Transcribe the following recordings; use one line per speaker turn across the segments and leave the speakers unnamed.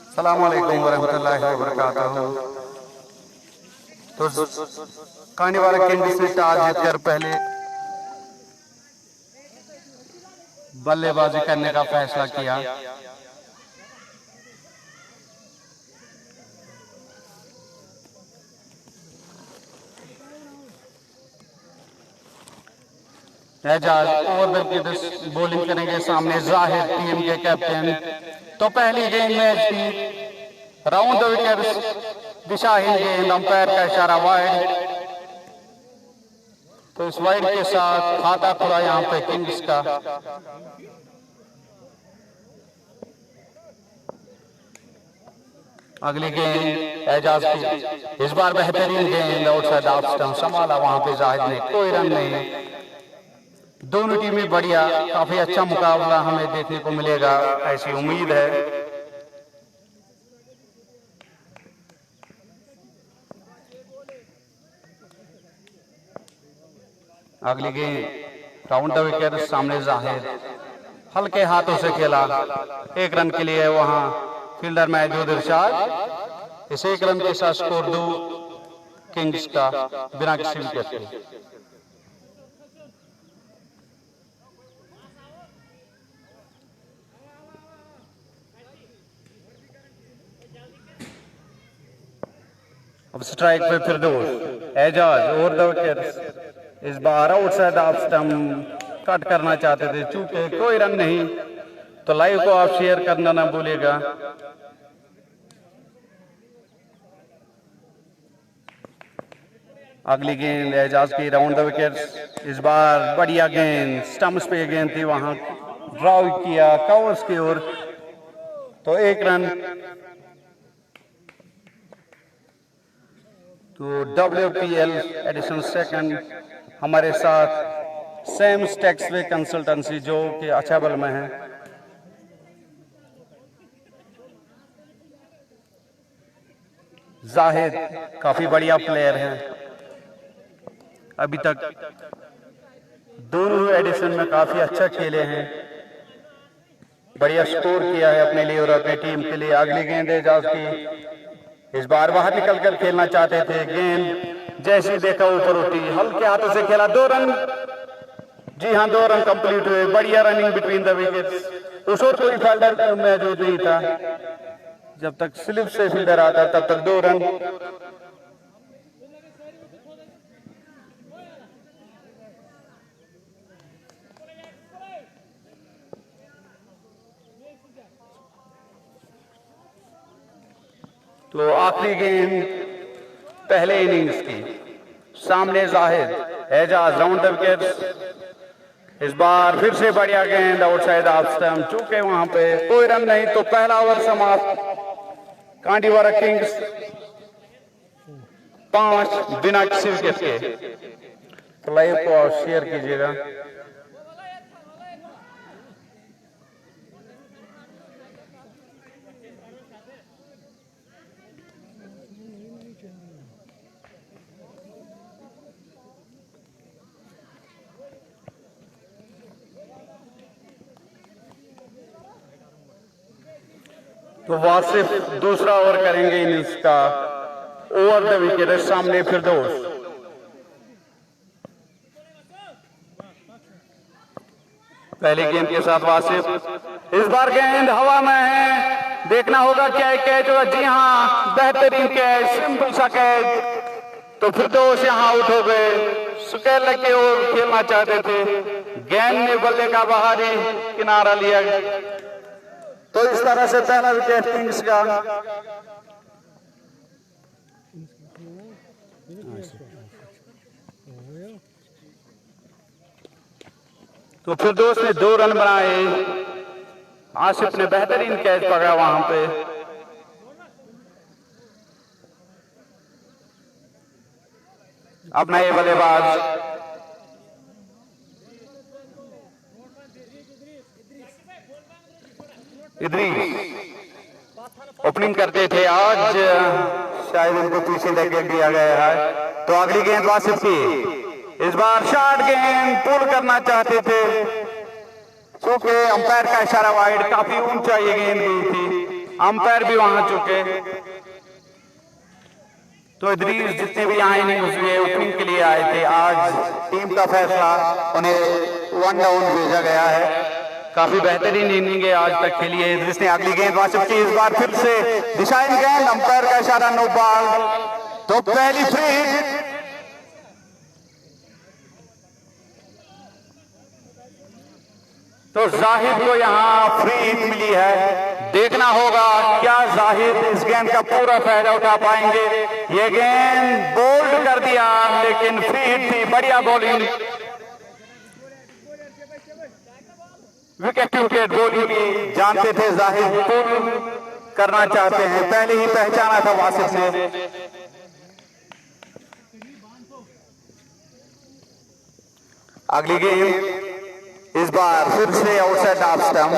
अस्सलाम वालेकुम वरहमतुल्लाहि वबरकातुहू। तो कांडीवाला किंग्स ने टॉस जीतकर पहले बल्लेबाजी करने का फैसला किया। एजाज ओवर की बॉलिंग करेंगे, सामने जाहिद टीम के कैप्टन। तो पहली गेंद मैच की राउंड द विकेट, दिशाहीन गेंद, अंपायर का इशारा वाइड। तो इस वाइड के साथ खाता खुला यहाँ पे किंग्स का। अगली गेंद एजाज की, इस बार बेहतरीन गेंद आउटसाइड ऑफ स्टंप, संभाला वहां पे जाहिद ने, कोई रन नहीं। दोनों टीमें बढ़िया, काफी अच्छा मुकाबला हमें देखने को मिलेगा, ऐसी उम्मीद है। अगली गेंद राउंड द विकेट, सामने जाहिद हल्के हाथों से खेला, एक रन के लिए वहां फील्डर महजूद इरशाद। इस एक रन के साथ स्कोर 2 किंग्स का बिना किसी विकेट के। अब स्ट्राइक पे फिरदौस, एजाज ओवर द विकेट, इस बार आउटसाइड ऑफ स्टंप कट करना चाहते थे, चूंकि कोई रन नहीं। तो लाइव को आप शेयर करना ना भूलिएगा। अगली गेंद एजाज की राउंड द विकेट, इस बार बढ़िया गेंद, स्टंप्स पे गेंद थी, वहां ड्राउ किया कवर्स की ओर। तो एक रन। तो WPL एडिशन सेकंड हमारे साथ सैम स्टैक्सवे कंसल्टेंसी जो कि अछाबल में है। जाहिद काफी बढ़िया प्लेयर है, अभी तक दोनों एडिशन में काफी अच्छा खेले हैं, बढ़िया स्कोर किया है अपने लिए और अपनी टीम के लिए। अगली गेंद एजाज की, इस बार बाहर निकलकर खेलना चाहते थे, गेंद जैसे देखा ऊपर उठी, हल्के हाथों से खेला, 2 रन। जी हाँ, 2 रन कंप्लीट हुए, बढ़िया रनिंग बिटवीन द विकेट्स। उस वक्त कोई फील्डर मौजूद नहीं था, जब तक स्लिप से फील्डर आता तब तक 2 रन। तो आखिरी गेंद पहले इनिंग्स की, सामने Zahid, Ejaz round the wicket, इस बार फिर से बढ़िया गेंद आउटसाइड ऑफ स्टंप, चूंकि वहां पे कोई रन नहीं। तो पहला ओवर समाप्त, कांडीवाला किंग्स 5 बिना किसी विकेट के। लाइव को आप शेयर कीजिएगा। तो वासिफ दूसरा ओवर करेंगे इनिंग्स का, ओवर द विकेट, सामने फिरदौस। पहली गेंद के साथ वासिफ, इस बार गेंद हवा में है, देखना होगा क्या कैच होगा। जी हाँ, बेहतरीन कैच, सिंपल सा कैच। तो फिरदौस यहाँ आउट हो गए, सुकेल के ओर खेलना चाहते थे, गेंद ने बल्ले का बाहरी किनारा लिया। तो इस तरह से पहला विकेट किंग्स का। तो फिरदौस ने 2 रन बनाए, आसिफ ने बेहतरीन कैच पकड़ा वहां पे। अब नए बल्लेबाज इदरीस ओपनिंग करते थे, आज शायद उनको पीछे लेके दिया गया है। तो अगली गेंद वासिफ की, इस बार शॉर्ट गेंद पुल करना चाहते थे, चूंकि अंपायर का इशारा वाइड, काफी ऊंचा ये गेंद गई थी, अंपायर भी वहां चुके, तो इदरीस जितने भी आए नहीं उसमें ओपनिंग के लिए आए थे, आज टीम का फैसला उन्हें 1 डाउन भेजा गया है। काफी बेहतरीन इनिंग है आज तक खेली है इदरीस ने। अगली गेंद वासिफ की, इस बार फिर से दिशाहीन गेंद, अंपायर का इशारा नो बॉल, तो पहली फ्री हिट। तो जाहिद को यहां फ्री हिट मिली है, देखना होगा क्या जाहिद इस गेंद का पूरा फायदा उठा पाएंगे। ये गेंद बोल्ड कर दिया लेकिन फ्री हिट थी, बढ़िया bowling, wicket to wicket bowling की जानते थे, जाहिद पुल करना चाहते हैं, पहले ही पहचाना था वासिफ ने। अगली गेंद इस बार फिर से आउटसाइड ऑफ स्टंप,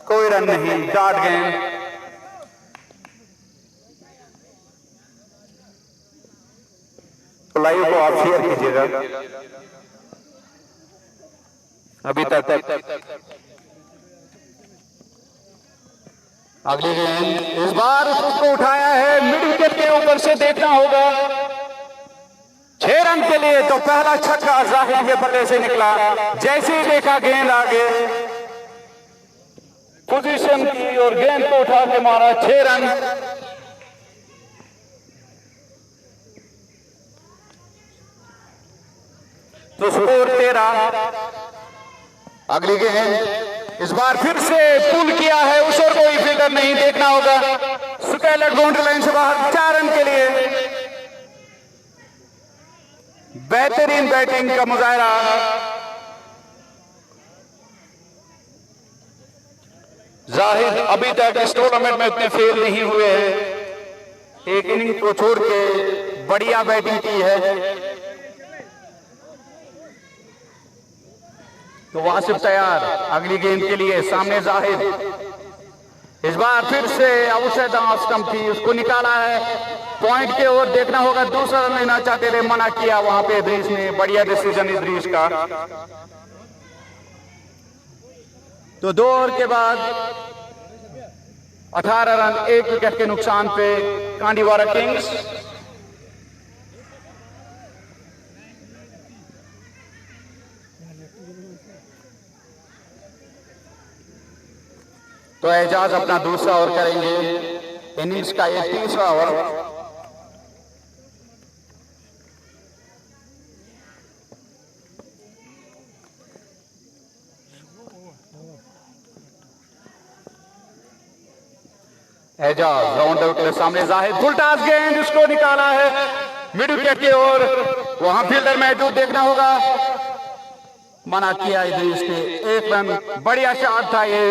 कोई रन नहीं, डॉट गेंद। तो लाइव को आप शेयर कीजिएगा। अभी तक अगली गेंद इस बार उसको उठाया है, मिड विकेट के ऊपर से, देखना होगा 6 रन के लिए। तो पहला छक्का जाहिद के बल्ले से निकला, जैसे ही देखा गेंद आगे, पोजीशन की और गेंद को उठा के मारा, 6 रन। तो स्कोर 13। अगली गेंद इस बार फिर से पुल किया है, उस और कोई फील्डर नहीं, देखना होगा, स्केलर बाउंड्री लाइन से बाहर, 4 रन के लिए। बेहतरीन बैटिंग का मुजाहरा, जाहिद अभी तक इस टूर्नामेंट में इतने फेल नहीं हुए हैं, एक इनिंग को छोड़ के बढ़िया बैटिंग की है। तो वासिफ तैयार अगली गेंद के लिए, सामने जाहिद, इस बार फिर से आउटसाइड ऑफ स्टंप थी, उसको निकाला है पॉइंट के ओर, देखना होगा, दूसरा रन लेना चाहते थे, मना किया वहां पे इदरीस ने, बढ़िया डिसीजन इदरीस का। तो 2 ओवर के बाद 18 रन 1 विकेट के नुकसान पे कांडीवारा किंग्स। तो एजाज अपना दूसरा ओवर करेंगे, इनिंग्स का ये तीसरा ओवर। एजाज राउंड आउट के सामने, जाहिद फुल टॉस गेंद, उसको निकाला है मिड विकेट की ओर, वहां फील्डर मौजूद, देखना होगा, मना किया इदरीस ने, 1 रन, बढ़िया शॉट था ये,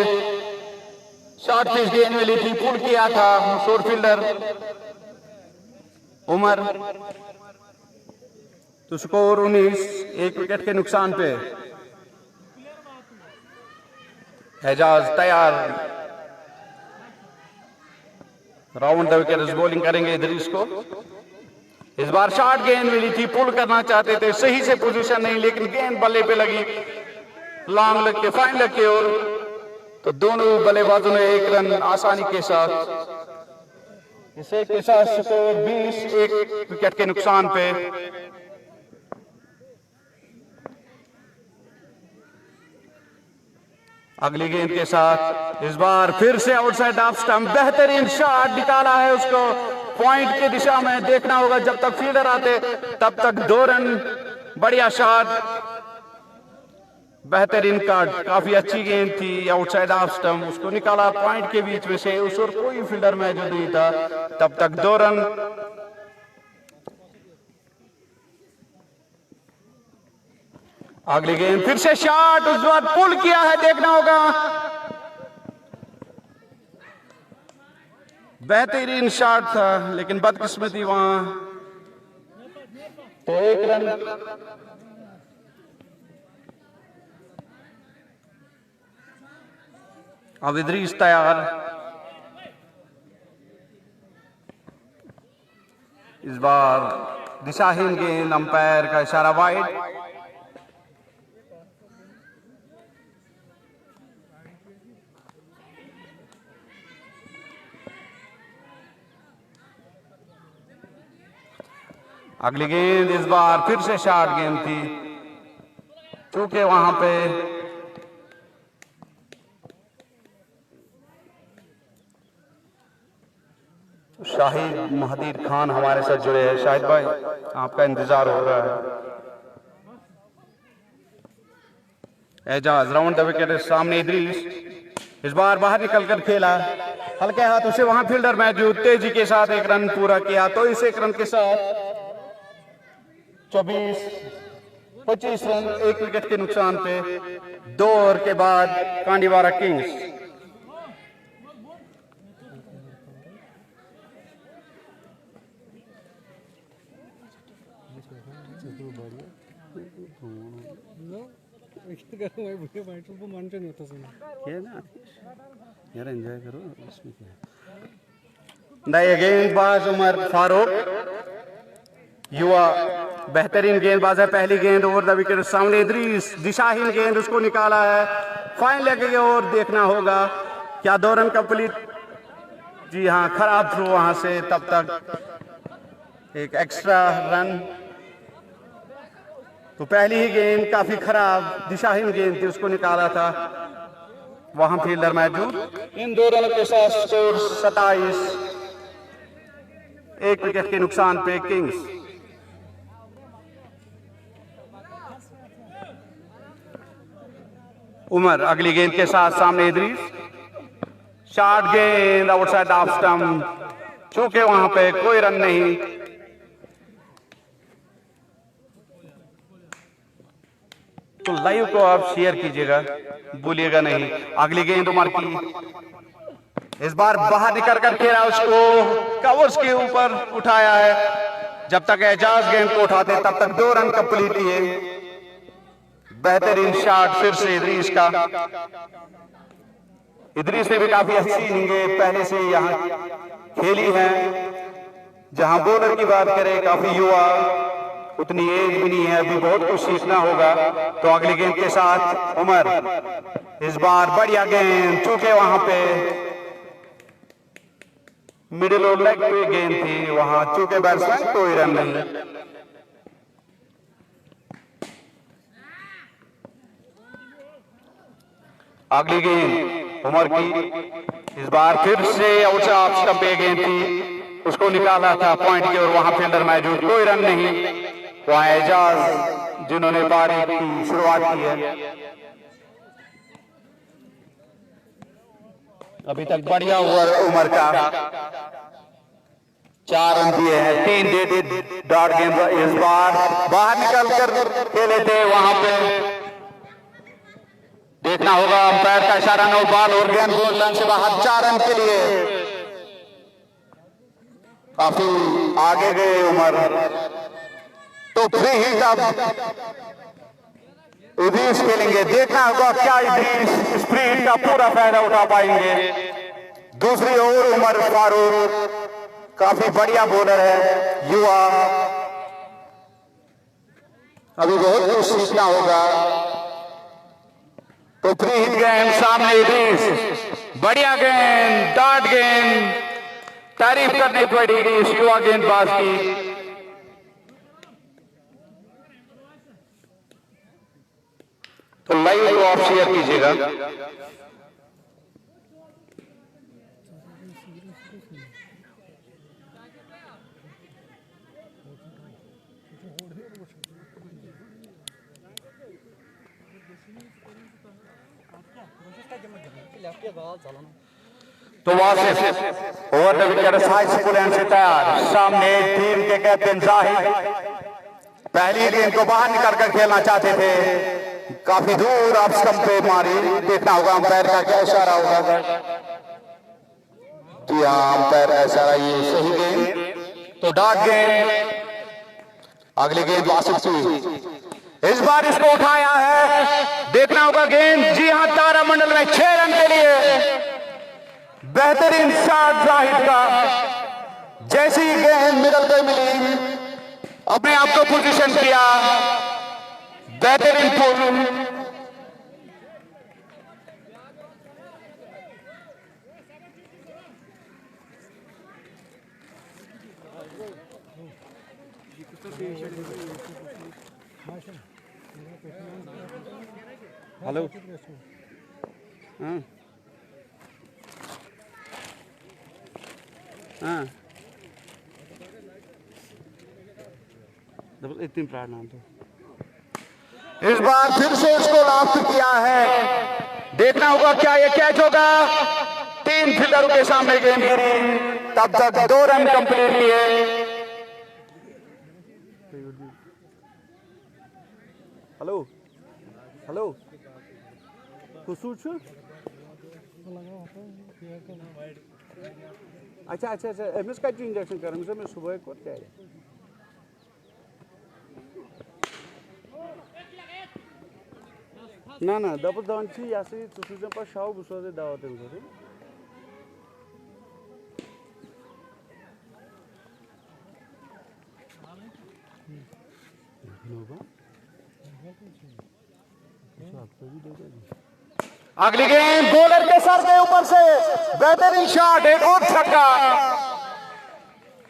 शॉर्ट पिच गेंद मिली थी, पुल किया था मशहूर फील्डर उमर। तो स्कोर 19, 1 विकेट के नुकसान पे। एजाज तैयार, राउंड द विकेट बॉलिंग करेंगे इदरीस को। इस बार शॉर्ट गेंद मिली थी, पुल करना चाहते थे, सही से पोजीशन नहीं, लेकिन गेंद बल्ले पे लगी, लॉन्ग लग के, फाइन लग के, और तो दोनों बल्लेबाजों ने 1 रन आसानी के साथ, इसे के साथ स्कोर 20, 1 विकेट के नुकसान पे। अगली गेंद के साथ इस बार फिर से आउटसाइड ऑफ स्टंप, बेहतरीन शॉट निकाला है उसको पॉइंट की दिशा में, देखना होगा, जब तक फील्डर आते तब तक 2 रन, बढ़िया शॉट, बेहतरीन कार्ड, काफी अच्छी गेंद थी, आउटसाइड ऑफ स्टंप, उसको निकाला पॉइंट के बीच में से, उस और कोई फील्डर मौजूद नहीं था, तब तक 2 रन। अगली गेंद फिर से शॉट, उस बार पुल किया है, देखना होगा, बेहतरीन शॉट था, लेकिन बदकिस्मती वहां, तो 1 रन। अब इदरीस तैयार, इस बार दिशाहीन गेंद, अंपायर का इशारा वाइड। अगली गेंद इस बार फिर से शॉर्ट गेंद थी, क्योंकि वहां पे शाहिद महदीर खान हमारे साथ जुड़े हैं। शाहिद भाई, आपका इंतजार हो रहा है। एजाज राउंड द विकेट, सामने इदरीस, इस बार बाहर निकलकर खेला, हल्के हाथों से वहां फील्डर मौजूद, तेजी के साथ एक रन पूरा किया। तो इस एक रन के साथ 25 रन, एक विकेट के नुकसान पे 2 ओवर के बाद कांडीवारा किंग्स यार एंजॉय करो, इसमें क्या है। नए गेंदबाज उमर फारूक, युवा बेहतरीन गेंदबाज है। पहली गेंद ओवर द विकेट, सामने इदरीस, दिशाहीन गेंद, उसको निकाला है फाइन लेग की ओर। देखना होगा क्या 2 रन कंप्लीट, जी हाँ, खराब थ्रो वहां से, तब तक एक एक्स्ट्रा रन। तो पहली ही गेंद काफी खराब दिशाहीन गेंद थी, उसको निकाला था, वहां फील्डर मौजूद। इन 2 रनों के साथ स्कोर 27, एक विकेट के नुकसान पे किंग्स। उमर अगली गेंद के साथ, सामने इदरीस, शॉर्ट गेंद आउटसाइड ऑफ स्टंप, चूंकि वहां पे कोई रन नहीं। तो लाइव को आप शेयर कीजिएगा, भूलिएगा नहीं। अगली गेंद उमर की, इस बार बाहर निकल कर खेला, उसको कवर्स के ऊपर उठाया है। जब तक एजाज गेंद को उठाते तब तक 2 रन कंप्लीट किए। बेहतरीन शॉट फिर से इदरीस का। इदरीस ने भी काफी अच्छी इनिंग पहले से यहां खेली है। जहां बॉलर की बात करें, काफी युवा, उतनी एज भी नहीं है, अभी बहुत कुछ सीखना होगा। तो अगली गेंद के साथ उमर, इस बार बढ़िया गेंद, चूंकि वहां पे मिडिल और लेग पे गेंद थी, वहां चूंकि बैट्समैन कोई रन नहीं। अगली गेंद उमर की, इस बार फिर से आउट ऑफ स्टंप पे गेंद थी, उसको निकाला था पॉइंट की ओर, वहां फील्डर मौजूद, कोई रन नहीं। वहां एजाज जिन्होंने पारी की शुरुआत की है। अभी तक बढ़िया ओवर उमर का, 4 रन दिए हैं, 3 डेड डॉट गेंद। इस बार बाहर निकलकर खेले थे, वहां पे देखना होगा अंपायर का इशारा, नो बॉल और गेंद गोल लाइन से बाहर, 4 रन के लिए। काफी आगे गए उमर, तो फ्री हिट अब इदरीस खेलेंगे। देखना होगा क्या इदरीस इस फ्री हिट का पूरा फायदा उठा पाएंगे। दूसरी ओर उमर फारूक काफी बढ़िया बॉलर है, युवा, अभी बहुत कुछ सीखना होगा। तो फ्री हिट गेंद, सामने इदरीस, बढ़िया गेंद, डॉट गेंद, तारीफ करनी पड़ेगी इस युवा गेंदबाज की। तो लाइव को आप शेयर कीजिएगा। तो वहां से over the wicket high school से तैयार, सामने टीम के कैप्टन जाहिद पहली गेंद को बाहर निकल कर खेलना चाहते थे, काफी दूर आप स्टंप पे मारी। देखना होगा अंपायर का क्या इशारा होगा। जी हाँ, अंपायर का इशारा, ये सही गेंद, तो डॉट गेंद। अगली गेंद वासिफ की, इस बार इसको उठाया है, देखना होगा गेंद, जी हाँ, तारामंडल में 6 रन के लिए बेहतरीन शॉट जाहिद का। जैसी गेंद मिडल पे मिली, अपने आप को पोजीशन किया, बेहतरीन पुल। हेलो हाँ हाँ इतनी प्रार्थना तो
इस बार फिर से इसको लास्ट किया है। देखना होगा क्या ये कैच होगा। 3 फील्डरों के सामने गेंद गिरी, तब तक 2 रन कंप्लीट किए।
हेलो हेलो कुछ अच्छा अच्छा अच्छा एमएस का इंजेक्शन कर मैं सुबह को क्या है ना ना दब दान छी यासी तुझे पर शाव बुसोदे दावत है मुझे
अगली गेंद बॉलर के सर के ऊपर से बेहतरीन शॉट, एक और छक्का।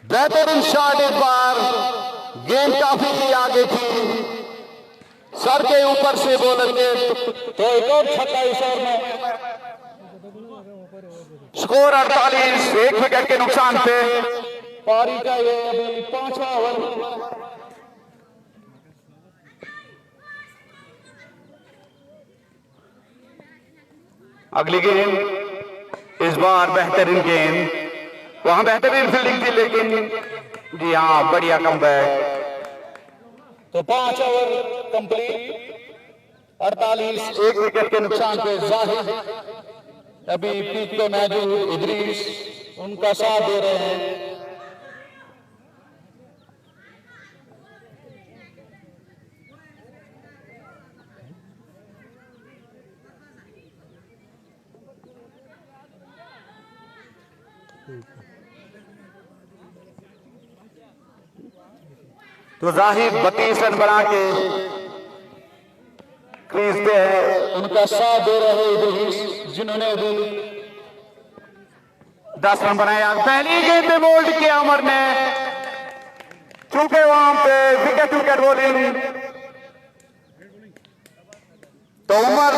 बेहतरीन शॉट। एक बार गेंद काफी आगे थी, सर के ऊपर से बॉलर के, तो एक और छक्का इस ओवर में। स्कोर 48, 1 विकेट के नुकसान पे पारी का ये अभी 5वां ओवर। अगली गेंद इस बार बेहतरीन गेंद, वहां बेहतरीन फील्डिंग थी लेकिन जी हाँ बढ़िया कमबैक। तो 5 ओवर कंप्लीट, 48, 1 विकेट के नुकसान पे जाहिद अभी पीक पे मौजूद इदरीस उनका साथ दे रहे हैं। तो जाहिद 32 रन बना के क्रीज पे है, उनका साथ दे रहे इदरीस जिन्होंने भी 10 रन बनाया। पहली गेंद पे बोल्ड किया उमर ने, चूंकि वहां पे विकेट बॉलिंग, तो उमर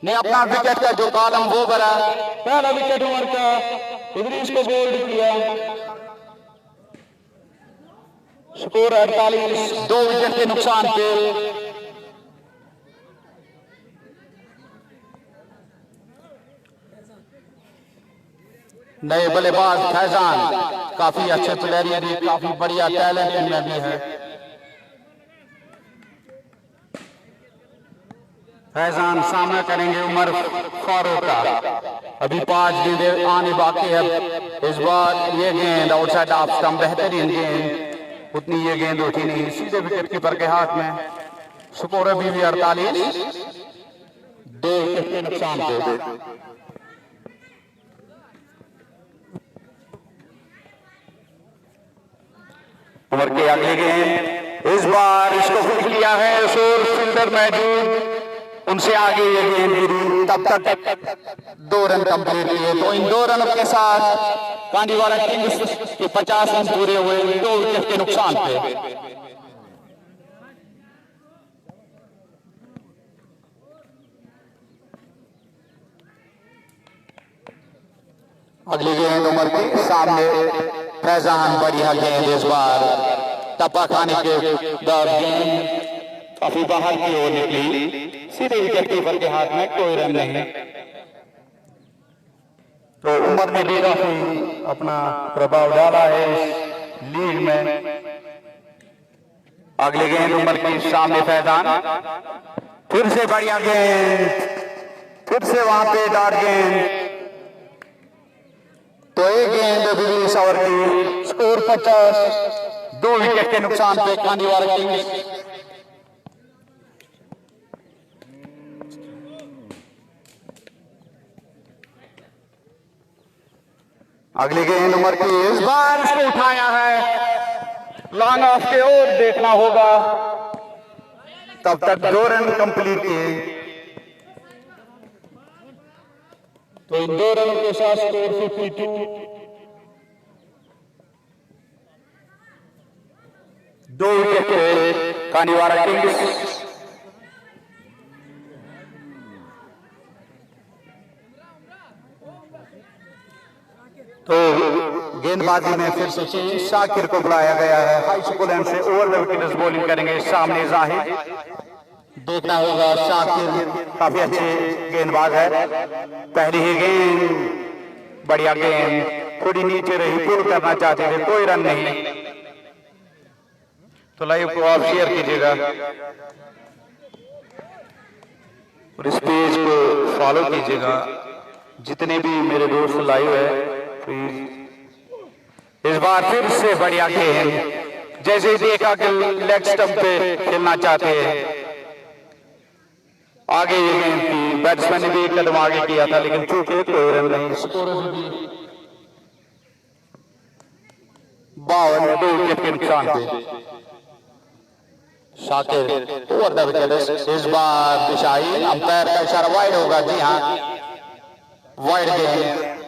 ने अपना विकेट का जो कॉलम वो भरा। पहला विकेट उमर का, इदरीस को बोल्ड किया। स्कोर 48, 2 विकेट के नुकसान पे। नए बल्लेबाज फैजान काफी अच्छे प्लेयर, ये काफी बढ़िया टैलेंट इनमें भी है। फैजान सामना करेंगे उमर फारूक का। अभी 5 गेंदें आने बाकी है। इस बार ये गेंद आउटसाइड ऑफ स्टंप, बेहतरीन गेंद, उतनी ये गेंद उठी नहीं, सीधे विकेट कीपर के हाथ में। स्कोर अभी भी 48, 2 विकेट के नुकसान पे। उमर की अगली गेंद, इस बार इसको फील्ड किया है, शोर फील्डर मौजूद, उनसे आगे ये गेंद गिरी, तब तक 2 रन कंप्लीट किए। तो इन 2 रनों के साथ कांडीवाला किंग्स के 50 रन पूरे हुए, 2 विकेट के नुकसान पे। अगली गेंद उमर के सामने, फैजान बढ़िया गेंद, इस बार टप्पा खाने के बाद गेंद काफी बाहर की ओर निकली, सीधे विकेट कीपर के हाथ में, कोई रन नहीं। तो उमर ने भी काफी अपना प्रभाव डाला है इस लीग में। अगली गेंद उमर के सामने, फैजान फिर से बढ़िया गेंद, फिर से वहां पे डॉट गेंद। तो एक गेंद अभी 20 ओवर की, स्कोर 50, 2 विकेट के नुकसान पे कांडीवाला किंग्स। अगली गेंद उमर की, इस बार इसको उठाया है, लॉन्ग ऑफ के ओर देखना होगा, तब तक 2 रन कंप्लीट किए। तो इन 2 रनों के साथ स्कोर 52। कांडीवारा किंग्स।
तो गेंदबाजी में फिर से शाकिर को बुलाया गया है। हाई स्कूल एंड से ओवर द विकेट बॉलिंग करेंगे सामने जाहिद। देखना होगा, शाकिर काफी अच्छे गेंदबाज है। पहली ही गेंद, बढ़िया गेंद, थोड़ी नीचे रही, पुल करना चाहते थे, कोई रन नहीं। तो लाइव को आप शेयर कीजिएगा और इस पेज को फॉलो कीजिएगा। जितने भी मेरे दोस्त लाइव है प्लीज। इस बार फिर से बढ़िया गेंद, जैसे देखा कि लेग स्टंप पे खेलना चाहते हैं। आगे ये गेंद की, बैट्समैन ने भी एक कदम आगे किया था, लेकिन चूंकि कोई रन नहीं। स्कोर 52, 2 विकेट के नुकसान पे शाकिर ओवर द विकेट। इस बार दिशाही, अंपायर का इशारा वाइड होगा। जी हाँ, वाइड गेंद।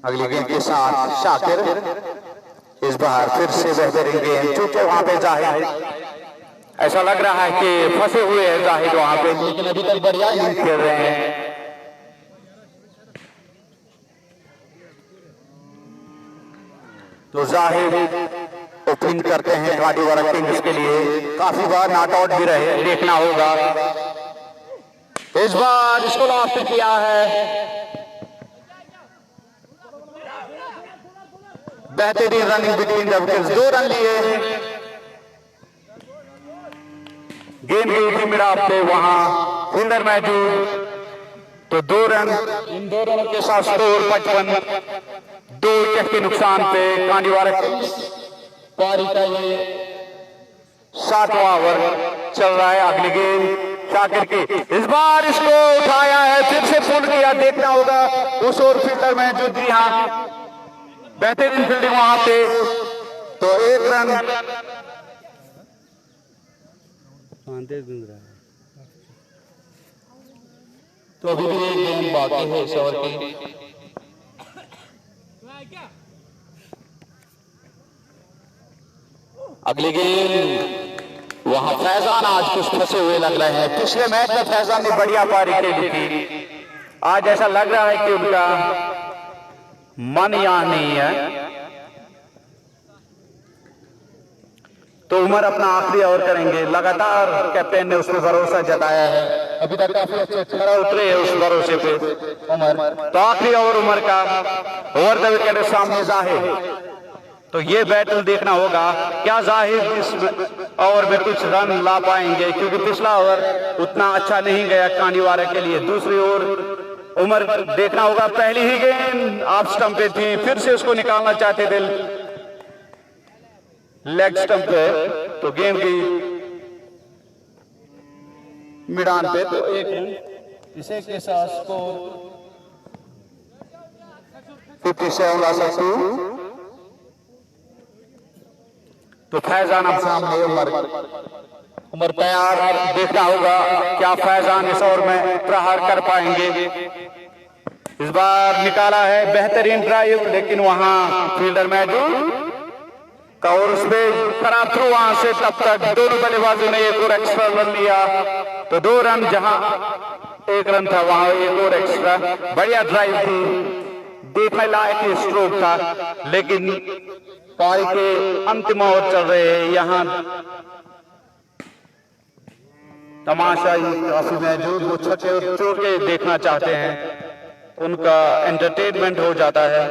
अगली गेंद के साथ शाकिर, इस बार फिर से बेहतरीन गेंद, चूंकि वहां पे जाहिद, ऐसा लग रहा है कि फंसे हुए हैं जाहिद वहां पे, लेकिन अभी तक बढ़िया इनिंग खेल रहे हैं। तो जाहिद ओपनिंग करते हैं कांडीवारा किंग्स के लिए। काफी बार नॉट आउट भी रहे, देखना होगा। इस बार इसको लॉस्ट किया है। बेहतरीन running between the wickets, 2 run लिए। गेंद की मिडाप पे वहां फील्डर मौजूद, तो 2 रन। इन 2 रनों के साथ स्कोर 55, 2 विकेट के नुकसान पे कांडीवारा किंग्स। पारी का ये 7वां ओवर चल रहा है। अगली गेंद शाकिर की, इस बार इसको उठाया है, फिर से पुल किया, देखना होगा उस ओर फील्डर मौजूद। जी हाँ, बेहतरीन फील्डिंग वहां पे, तो 1 रन। तो अभी भी 1 गेंद बाकी है इस ओवर की। अगली गेंद, वहां फैजान आज कुछ फंसे हुए लग रहे हैं। पिछले मैच में फैजान ने बढ़िया पारी खेली थी, आज ऐसा लग रहा है कि उनका मन यहां नहीं है। तो उमर अपना आखिरी ओवर करेंगे। लगातार कैप्टन ने उस पर भरोसा जताया है, अभी तक काफी अच्छे खरा उतरे हैं उस भरोसे पे उमर। तो आखिरी ओवर उमर का, ओवर द विकेट सामने जाहिद। तो ये बैटल देखना होगा, क्या जाहिद इस ओवर में कुछ रन ला पाएंगे, क्योंकि पिछला ओवर उतना अच्छा नहीं गया कांडीवारा के लिए। दूसरी ओर उमर देखना होगा। पहली ही गेंद ऑफ स्टंप पे थी, फिर से उसको निकालना चाहते थे लेग स्टंप पे, तो गेंद की मिडान पे, तो 1 रन। इसे के साथ स्कोर 57। तो फैजान अब सामने, उमर तैयार, देखना होगा क्या फैजान इस ओवर में प्रहार कर पाएंगे। इस बार निकाला है बेहतरीन ड्राइव, लेकिन वहां फील्डर मौजूद का, और उसमें खराब थ्रो वहां से। तब तक दोनों बल्लेबाजों ने 1 और एक्स्ट्रा रन लिया, तो 2 रन, जहां 1 रन था वहां 1 और एक्स्ट्रा। बढ़िया ड्राइव थी, देखने लायक स्ट्रोक था, लेकिन पारी के अंतिम ओवर चल रहे हैं। यहाँ तमाशा काफी मौजूद, वो छक्के और चौके देखना चाहते हैं, उनका एंटरटेनमेंट हो जाता है।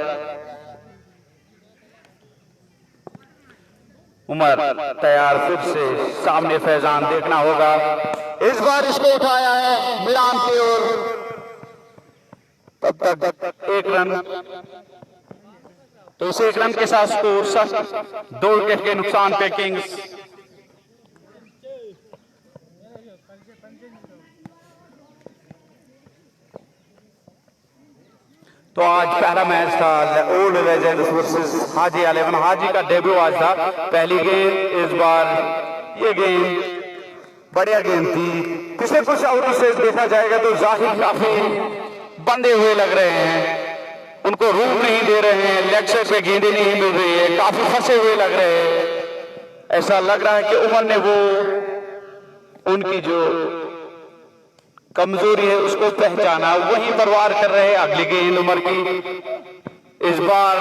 उमर तैयार, फिर से सामने फैजान, देखना होगा। इस बार इसको उठाया है मिलान की ओर, तब तक 1 रन। तो इस 1 रन के साथ स्कोर 2 विकेट के नुकसान पे किंग्स। तो आज पहला मैच था ओल्ड लेजेंड्स वर्सेस हाजी 11। हाजी का डेब्यू आज था। पहली गेंद, इस बार ये गेंद
बढ़िया गेंद थी। पिछले कुछ ओवरों से देखा जाएगा तो जाहिर काफी बंधे हुए लग रहे हैं, उनको रूम नहीं दे रहे हैं, लेग साइड पे गेंदें नहीं मिल रही है, काफी फंसे हुए लग रहे हैं। ऐसा लग रहा है कि उमर ने वो उनकी जो कमजोरी है उसको पहचाना, वहीं पर वार कर रहे हैं। अगली गेंद उमर की, इस बार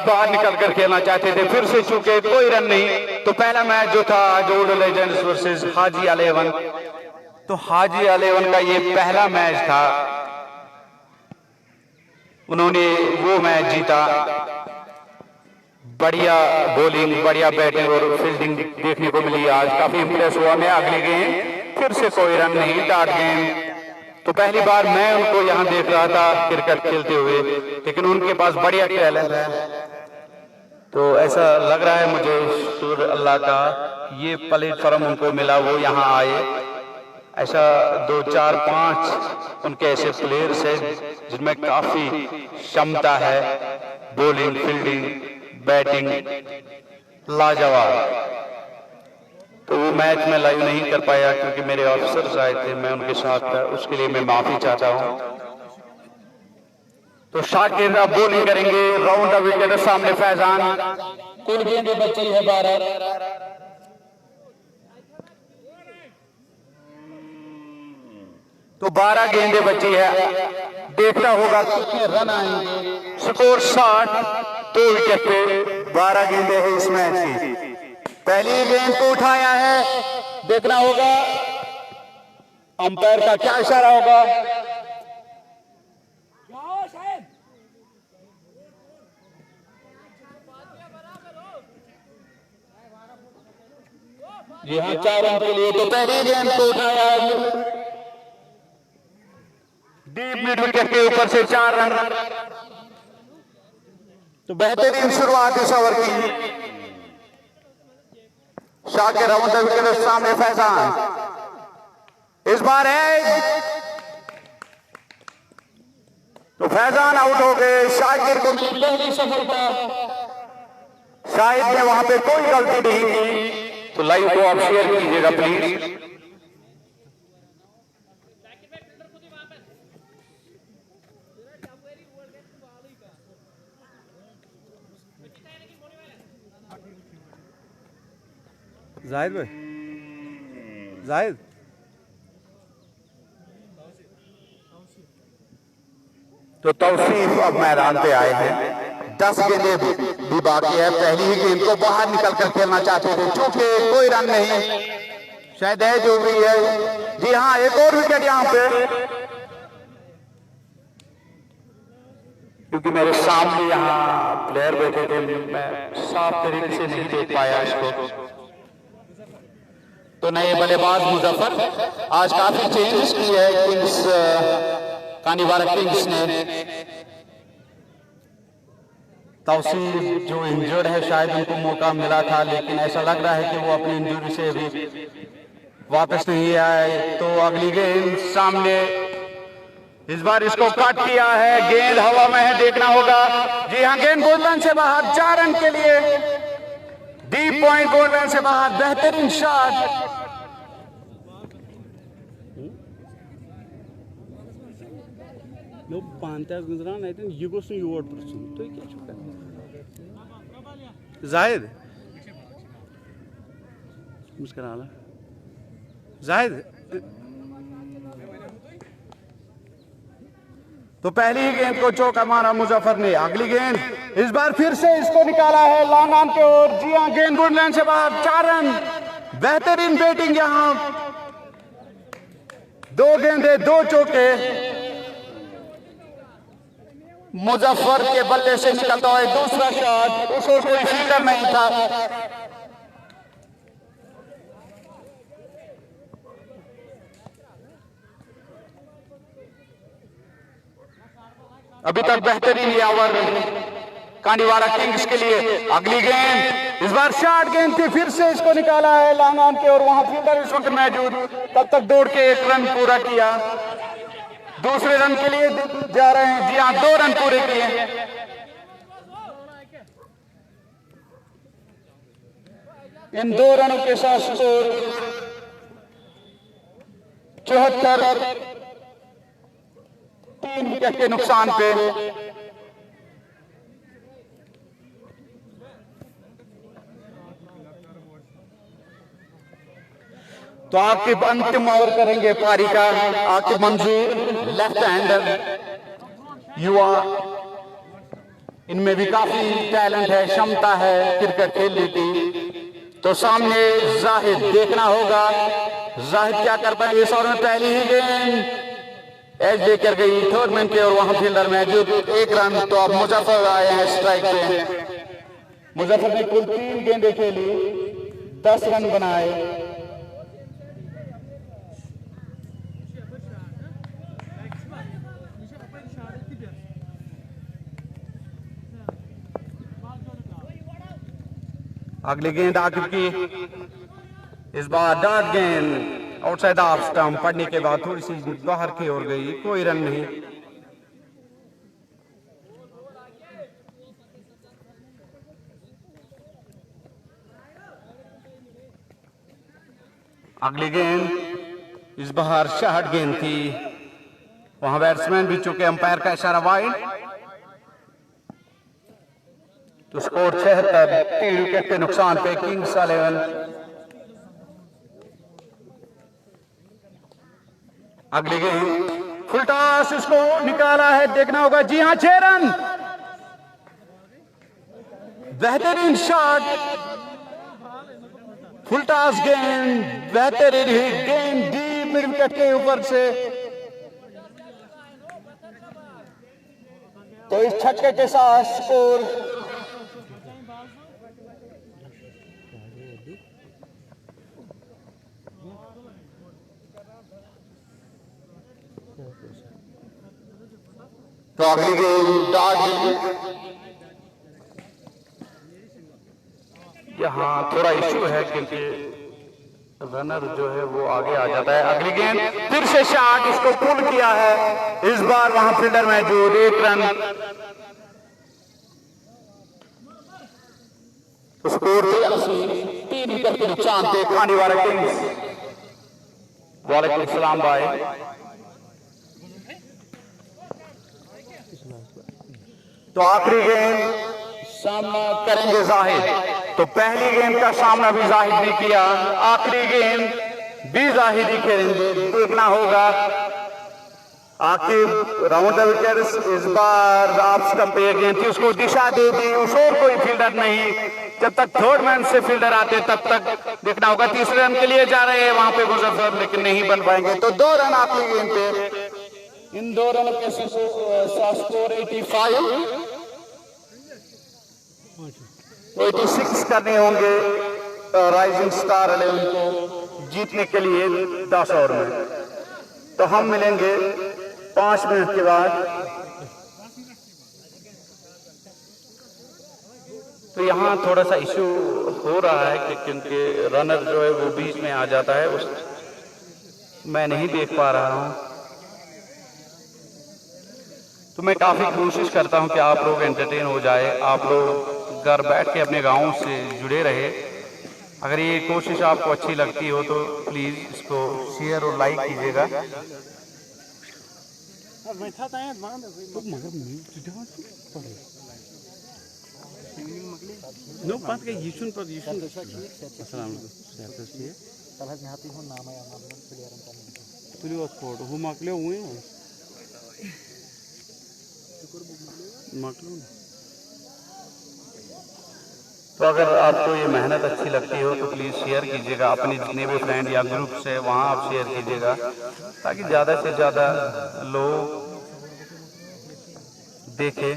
बाहर निकल कर खेलना चाहते थे, फिर से चूके कोई रन नहीं। तो पहला मैच जो था ओल्ड लेजेंड्स वर्सेस हाजी 11, तो हाजी 11 का ये पहला मैच था, उन्होंने वो मैच जीता। बढ़िया बॉलिंग, बढ़िया बैटिंग और फील्डिंग देखने को मिली आज, काफी इंप्रेस हुआ मैं। अगली गेंद फिर से कोई रन नहीं, डार्ट गेंद। तो पहली बार मैं उनको यहाँ देख रहा था क्रिकेट खेलते हुए, लेकिन उनके पास बढ़िया टैलेंट है। तो ऐसा लग रहा है मुझे शुक्र अल्लाह का, ये प्लेटफॉर्म उनको मिला, वो यहाँ आए। ऐसा 2, 4, 5 उनके ऐसे प्लेयर्स हैं जिनमें काफी क्षमता है, बॉलिंग, फील्डिंग, बैटिंग लाजवाब। तो वो मैच में लाइव नहीं कर पाया क्योंकि मेरे ऑफिसर्स आए थे, मैं उनके साथ था, उसके लिए मैं माफी चाहता हूं। तो शाकिर अब बॉलिंग करेंगे, राउंड द विकेट, सामने फैजान। कुल गेंदें बची है 12। तो 12 गेंदें बची है, देखना होगा कितने रन आएंगे। स्कोर 60, 2 विकेट पे 12 गेंदें हैं इस मैच की। पहली गेंद को उठाया है, देखना होगा अंपायर का क्या इशारा होगा। जी हाँ, 4 रन के लिए। तो पहली गेंद को उठाया है, डीप मिड विकेट के ऊपर से 4 रन। तो बेहतरीन शुरुआत इस ओवर की। शाकिर राउंड द विकेट, सामने फैजान। इस बार है तो फैजान आउट हो गए। शाकिर को मिली पहली सफलता, शाहिद ने वहां पे कोई गलती नहीं की। तो लाइव को आप शेयर कीजिएगा प्लीज।
जाहिद भाई, जाहिद
तो तौसीफ अब मैदान पे आए हैं। 10 गेंदें भी बाकी है। पहली ही गेंद को बाहर निकल कर खेलना चाहते थे, चूंकि कोई रन नहीं, शायद है जो भी है। जी हाँ, एक और विकेट यहाँ पे, क्योंकि मेरे सामने यहाँ प्लेयर बैठे थे, मैं साफ तरीके से नहीं देख पाया इसको। तो नए बल्लेबाज मुजफ्फर, आज काफी चेंजेस की है किंग्स, कानीवारा किंग्स ने।
तौसीफ जो इंजर्ड है, शायद उनको मौका मिला था, लेकिन ऐसा लग रहा है कि वो अपनी इंजरी से भी वापस नहीं आए। तो अगली गेंद सामने, इस बार इसको कट किया है, गेंद हवा में है, देखना होगा। जी हाँ, गेंद गोल्डन से बाहर, 4 रन के लिए। डीप पॉइंट गोल्डन से बाहर, बेहतरीन शॉट। जाहिद तो पहली ही गेंद को चौका मारा मुजफ्फर ने। अगली गेंद, इस बार फिर से इसको निकाला है लॉन्ग ऑन के ओर। जी हाँ, गेंद गुड लाइन से बाहर, 4 रन। बेहतरीन बैटिंग यहां, 2 गेंदें, 2 चौके। मुजफ्फर के बल्ले से निकलता हुआ दूसरा शॉट, उसको कोई फील्डर नहीं था। अभी तक बेहतरीन ये ओवर कानीवारा किंग्स के लिए। अगली गेंद, इस बार शॉर्ट गेंद थी, फिर से इसको निकाला है लॉन्ग ऑन के और वहां फील्डर इस वक्त मौजूद, तब तक दौड़ के 1 रन पूरा किया। दूसरे रन के लिए जा रहे हैं। जी हाँ, 2 रन पूरे किए। इन 2 रनों के साथ स्कोर
74 3 विकेट के नुकसान पे। तो आकिब अंतिम ओवर करेंगे पारी का। आकिब मंजूर लेफ्ट हैंडर युवा, इनमें भी काफी टैलेंट है, क्षमता है क्रिकेट खेलने की। तो सामने जाहिद देखना होगा जाहिद क्या कर पाएंगे इस ओवर में। पहली ही गेंद एज लेकर गई थर्ड मैन पे और वहां फील्डर मौजूद, 1 रन। तो अब मुजफ्फर आए हैं स्ट्राइक पे। मुजफ्फर ने कुल 3 गेंदें खेली, 10 रन बनाए। अगली गेंद आकिब की, इस बार डॉट गेंद आउटसाइड ऑफ स्टंप पड़ने के बाद थोड़ी सी बाहर की ओर गई, कोई रन नहीं। अगली गेंद इस बार शॉर्ट गेंद थी, वहां बैट्समैन भी चुके, अंपायर का इशारा वाइड। तो स्कोर 76, 3 विकेट के नुकसान पे किंग्स 11। अगली गेंद फुल टॉस, इसको निकाला है, देखना होगा। जी हां, 6 रन। बेहतरीन शॉट, फुल टॉस गेंद, बेहतरीन हिट, गेंद डीप मिड विकेट के ऊपर से। तो इस छक्के के साथ स्कोर 'तो अगली गेंद यहाँ थोड़ा इश्यू है क्योंकि रनर जो है वो आगे आ जाता है। अगली गेंद फिर से शॉट, इसको पुल किया है, इस बार वहां फील्डर मौजूद, 1 रन। स्कोर 3 विकेट के नुकसान पे खाने वाला किंग्स। वालेकुम सलाम भाई। तो आखिरी गेंद सामना करेंगे जाहिद। तो पहली गेंद का सामना भी जाहिद ने किया, आखिरी गेंद भी जाहिद ही खेलेंगे, देखना होगा। आकिब राउंड द विकेट्स, इस बार ऑफ स्टंप पे गेंद थी, उसको दिशा दे दी, उस और कोई फील्डर नहीं। जब तक थर्ड मैन से फील्डर आते तब तक देखना होगा। तीसरे रन के लिए जा रहे हैं वहां पे मुजफ्फर, लेकिन नहीं बन पाएंगे। तो 2 रन आखिरी गेंद पे, इन 2 रनों के स्कोर 85, 86 करने होंगे राइजिंग स्टार 11 को जीतने के लिए 10 ओवर में। तो हम मिलेंगे 5 मिनट के बाद। तो यहाँ थोड़ा सा इशू हो रहा है कि क्योंकि रनर जो है वो बीच में आ जाता है, उस मैं नहीं देख पा रहा हूँ। तो मैं काफ़ी कोशिश करता हूं कि आप लोग एंटरटेन हो जाए, आप लोग घर बैठ के अपने गाँव से जुड़े रहे। अगर ये कोशिश आपको अच्छी लगती हो तो प्लीज़ इसको शेयर और लाइक कीजिएगा। तो अगर आपको ये मेहनत अच्छी लगती हो तो प्लीज़ शेयर कीजिएगा, अपने जितने भी फ्रेंड या ग्रुप्स है वहाँ आप शेयर कीजिएगा, ताकि ज़्यादा से ज़्यादा लोग देखें।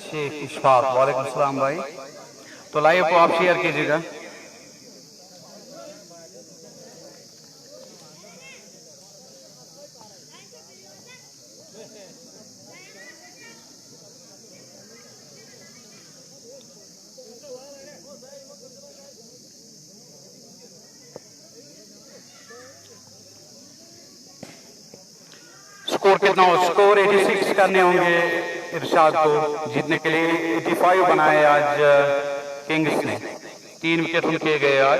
शेख इशफाक, वालेकुम सलाम भाई। तो लाइव को आप शेयर कीजिएगा। स्कोर कितना हो, स्कोर 86 करने होंगे इरशाद को जीतने के लिए। 85 बनाए आज किंग्स ने, 3 विकेट उनके गए आज।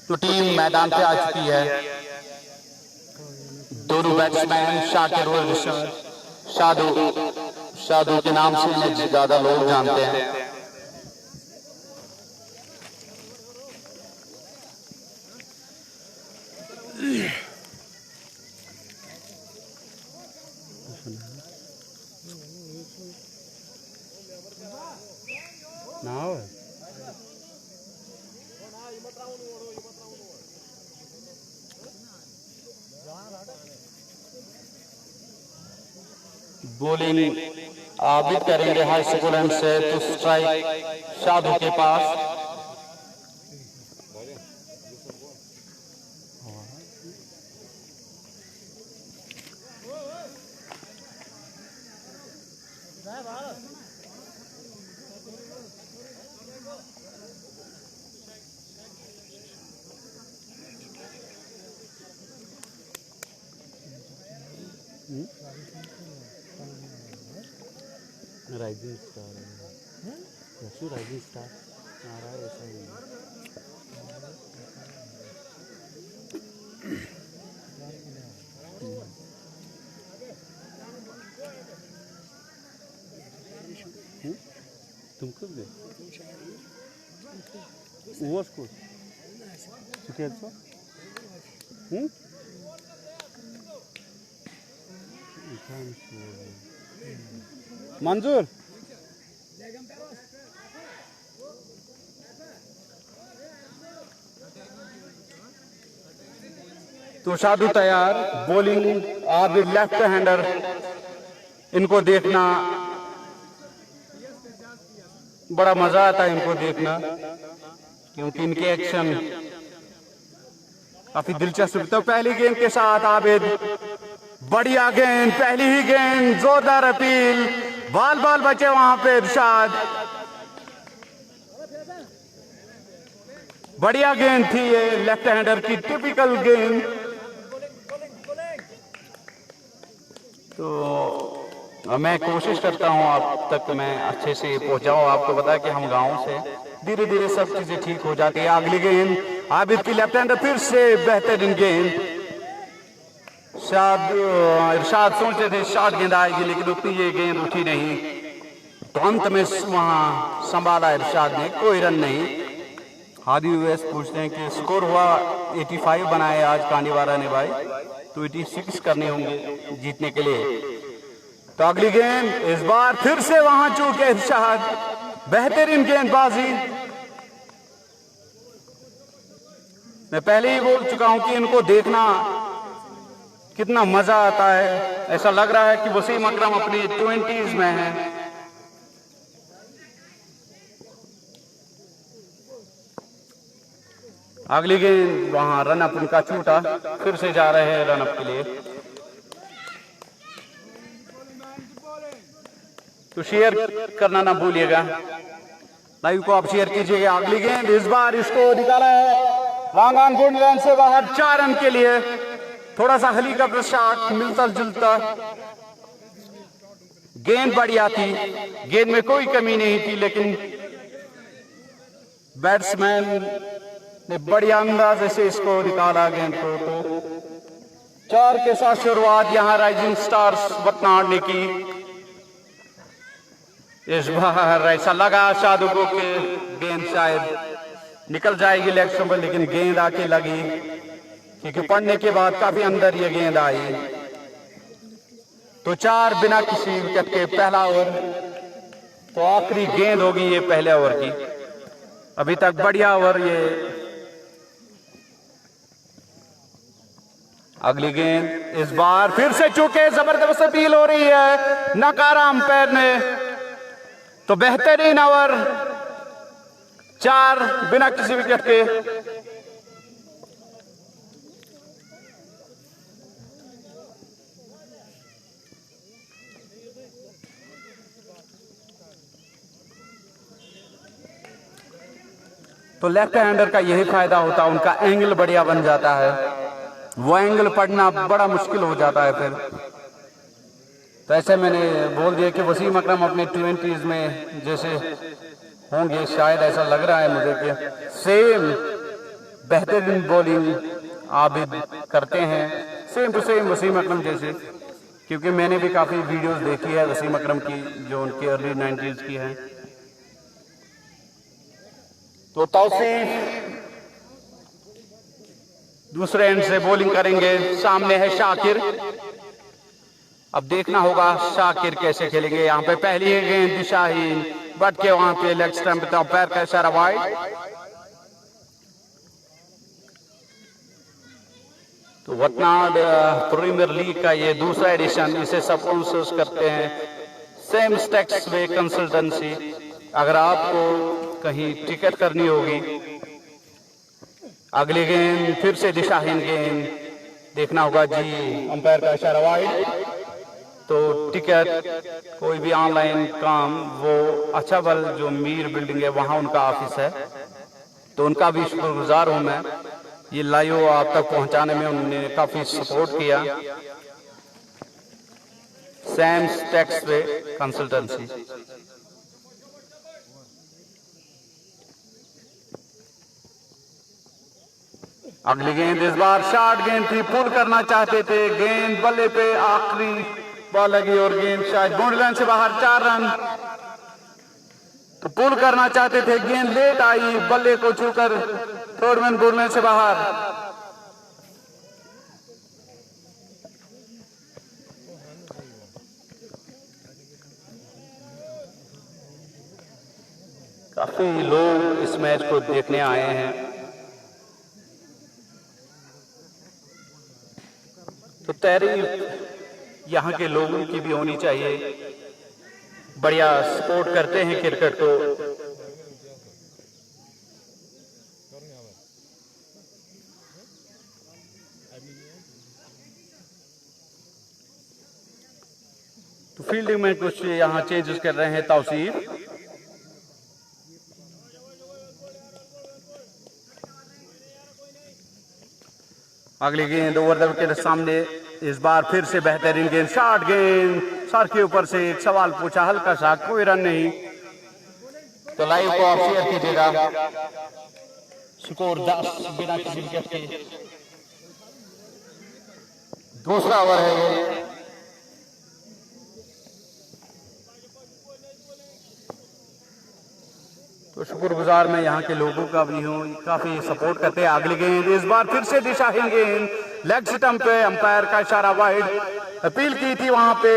तो टीम मैदान पे आ चुकी है। दोनों बैट्समैन शाकिर और शादू के नाम से इन्हें ज्यादा लोग जानते हैं। बॉलिंग आबिद करेंगे हाई स्कूल से, तो स्ट्राइक शादू के पास।
राइजिंग स्टार राइजिंग स्टार आ रहा है ऐसा ही। तुम कब गए उसको मंजूर
तो शादू तैयार, बॉलिंग आबिद लेफ्ट हैंडर। इनको देखना बड़ा मजा आता है, इनको देखना, क्योंकि इनके एक्शन काफी दिलचस्प। तो पहली गेंद के साथ आबिद, बढ़िया गेंद, पहली ही गेंद, जोरदार अपील, बाल बाल बचे वहां पे इरशाद। बढ़िया गेंद थी ये, लेफ्ट हैंडर की टिपिकल गेंद। तो मैं कोशिश करता हूं आप तक मैं अच्छे से पहुंचाऊं। आपको पता है कि हम गांव से, धीरे धीरे सब चीजें ठीक हो जाती है। अगली गेंद आबिद की लेफ्ट हैंडर, फिर से बेहतरीन गेंद। इरशाद सोचते थे शॉर्ट गेंद आएगी, लेकिन उतनी ये गेंद उठी नहीं। तो अंत में वहां संभाला इरशाद ने, कोई रन नहीं। हादी यूएस पूछते हैं कि स्कोर हुआ 85 बनाए आज कांडीवारा ने भाई, तो 86 करने होंगे जीतने के लिए। तो अगली गेंद, इस बार फिर से वहां चूके इरशाद, बेहतरीन गेंदबाजी। मैं पहले ही बोल चुका हूं कि इनको देखना कितना मजा आता है। ऐसा लग रहा है कि वसीम अकरम अपनी 20s में है। अगली गेंद, वहां रनअप उनका छूटा, फिर से जा रहे हैं रनअप के लिए। तो शेयर करना ना भूलिएगा, लाइव को आप शेयर कीजिएगा। अगली गेंद, इस बार इसको निकाला है वांगान गुड रन से बाहर, 4 रन के लिए। थोड़ा सा हेलीकॉप्टर शॉट, मिलता जुलता। गेंद बढ़िया थी, गेंद में कोई कमी नहीं थी, लेकिन बैट्समैन ने बढ़िया अंदाज से इसको निकाला गेंद को। तो 4 के साथ शुरुआत यहां राइजिंग स्टार्स वतनाड ने की। इस बार ऐसा लगा शादू को कि गेंद शायद निकल जाएगी लेग स्टंप पर, लेकिन गेंद आके लगी, क्योंकि पढ़ने के बाद काफी अंदर ये गेंद आई। तो 4 बिना किसी विकेट के पहला ओवर। तो आखिरी गेंद होगी ये पहले ओवर की। अभी तक बढ़िया ओवर ये। अगली गेंद, इस बार फिर से चूके, जबरदस्त अपील हो रही है, नकारा अंपायर ने। तो बेहतरीन ओवर, 4 बिना किसी विकेट के।
तो लेफ्ट हैंडर का यही फायदा होता है, उनका एंगल बढ़िया बन जाता है, वो एंगल पढ़ना बड़ा मुश्किल हो जाता है फिर। तो ऐसे मैंने बोल दिया कि वसीम अकरम अपने 20s में जैसे होंगे, शायद ऐसा लग रहा है मुझे कि सेम बेहतरीन बॉलिंग आबिद करते हैं, सेम टू सेम वसीम अकरम जैसे, क्योंकि मैंने भी काफ़ी वीडियोस देखी है वसीम अकरम की जो उनके अर्ली 90s की हैं। तो तौसीफ दूसरे एंड से बॉलिंग करेंगे, सामने है शाकिर। अब देखना होगा शाकिर कैसे खेलेंगे। यहाँ पे पहली है गेंद दिशाहीन, बट के वहां पे लेग स्टंप पे पैर का इशारा वाइड। तो वतनाड प्रीमियर लीग का ये दूसरा एडिशन, इसे स्पॉन्सर्स करते हैं सेम स्टेक्स वे कंसल्टेंसी। अगर आपको कहीं टिकट करनी होगी, अगली गेंद फिर से दिशाहीन गेंद, देखना होगा जी अंपायर का इशारा वाइड। तो टिकट कोई भी ऑनलाइन काम, वो अच्छा बल जो मीर बिल्डिंग है वहां उनका ऑफिस है, तो उनका भी शुक्रगुजार हूं मैं। ये लाइव आप तक पहुंचाने में उन्होंने काफी सपोर्ट किया। सैम्स टैक्स वे कंसल्टेंसी। अगली गेंद इस बार शॉर्ट गेंद थी, पुल करना चाहते थे, गेंद बल्ले पे आखिरी बॉल लगी और गेंद शायद बाउंड्री लाइन से बाहर, 4 रन। तो पुल करना चाहते थे, गेंद लेट आई, बल्ले को छूकर थर्ड मैन बाउंड्री लाइन से बाहर। काफी लोग इस मैच को देखने आए हैं, तो तारीफ यहाँ के लोगों की भी होनी चाहिए, बढ़िया सपोर्ट करते हैं क्रिकेट को। तो फील्डिंग में कुछ यहाँ चेंजेस कर रहे हैं तौसीफ। अगली गेंद ओवर द विकेट सामने, इस बार फिर से बेहतरीन गेंद, शॉर्ट गेंद, सर के ऊपर से एक सवाल पूछा, हल्का सा, कोई रन नहीं। तो लाइव को आप शेयर कीजिएगा। स्कोर 10 बिना किसी विकेट के। दूसरा ओवर है ये। तो शुक्रगुजार मैं यहाँ के लोगों का भी हूँ, काफी सपोर्ट करते हैं। अगली गेंद इस बार फिर से दिशाहीन गेंद, लेग स्टंप पे, अंपायर का इशारा वाइड। अपील की थी वहां पे,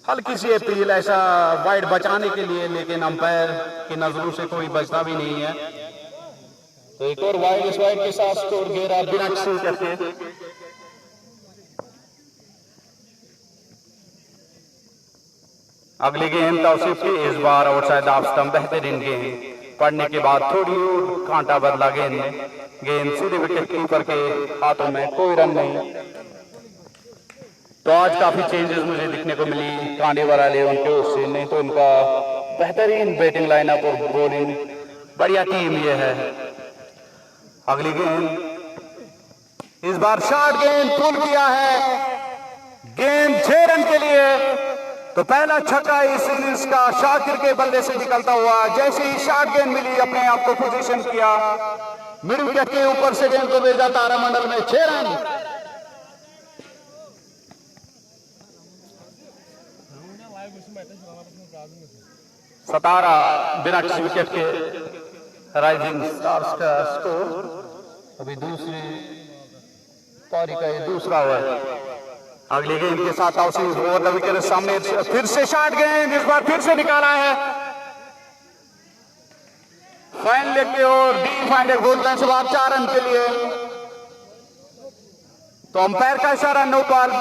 हल्की सी अपील ऐसा वाइड बचाने के लिए, लेकिन अंपायर की नजरों से कोई बचता भी नहीं है। तो एक और वाइड, इस वाइड के साथ स्कोर 11 बिना किसी विकेट के। अगली गेंद तौसीफ की, इस बार आउटसाइड ऑफ स्टंप, बेहतरीन गेंद पड़ने के बाद थोड़ी कांटा बदला गेंद में, गेंद सीधे विकेट कीपर के हाथों में, कोई रन नहीं। तो आज काफी चेंजेस मुझे दिखने को मिली कांडे वाले उनके ओर से, नहीं तो इनका बेहतरीन बैटिंग लाइनअप और बॉलिंग, बढ़िया टीम ये है। अगली गेंद इस बार शॉर्ट गेंद, पुल किया है, गेंद 6 रन के लिए। तो पहला छक्का इस इनिंग्स का शाकिर के बल्ले से निकलता हुआ, जैसे ही शॉर्ट गेंद मिली अपने आप को पोजीशन किया, मिड विकेट के ऊपर से गेंद को भेजा तारामंडल में, 6 रन। सतारा बिना किसी विकेट के राइजिंग स्टार्स का स्कोर। अभी दूसरी पारी का ये दूसरा ओवर। अगली गेंद के साथ तौसीफ ओवर द विकेट सामने, फिर से शॉर्ट गेंद, इस बार फिर से निकाला है, फाइन लेग की ओर, deep fine leg, goal line से बाहर, 4 रन के लिए। तो अंपायर का इशारा नो बॉल।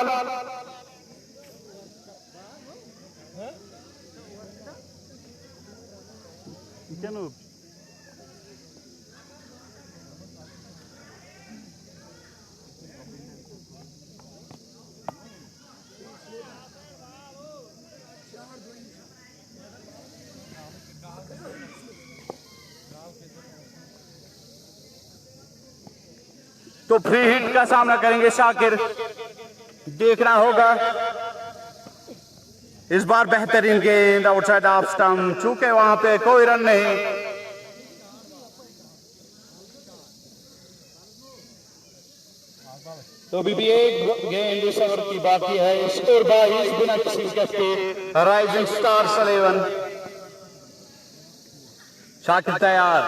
तो फ्री हिट का सामना करेंगे शाकिर, देखना होगा। इस बार बेहतरीन गेंद आउटसाइड ऑफ स्टंप, चूंकि वहां पे कोई रन नहीं। तो अभी भी एक गेंद इस ओवर की बाकी है। स्कोर 22 बिना किसी विकेट के। Rising stars 11। शाकिर तैयार,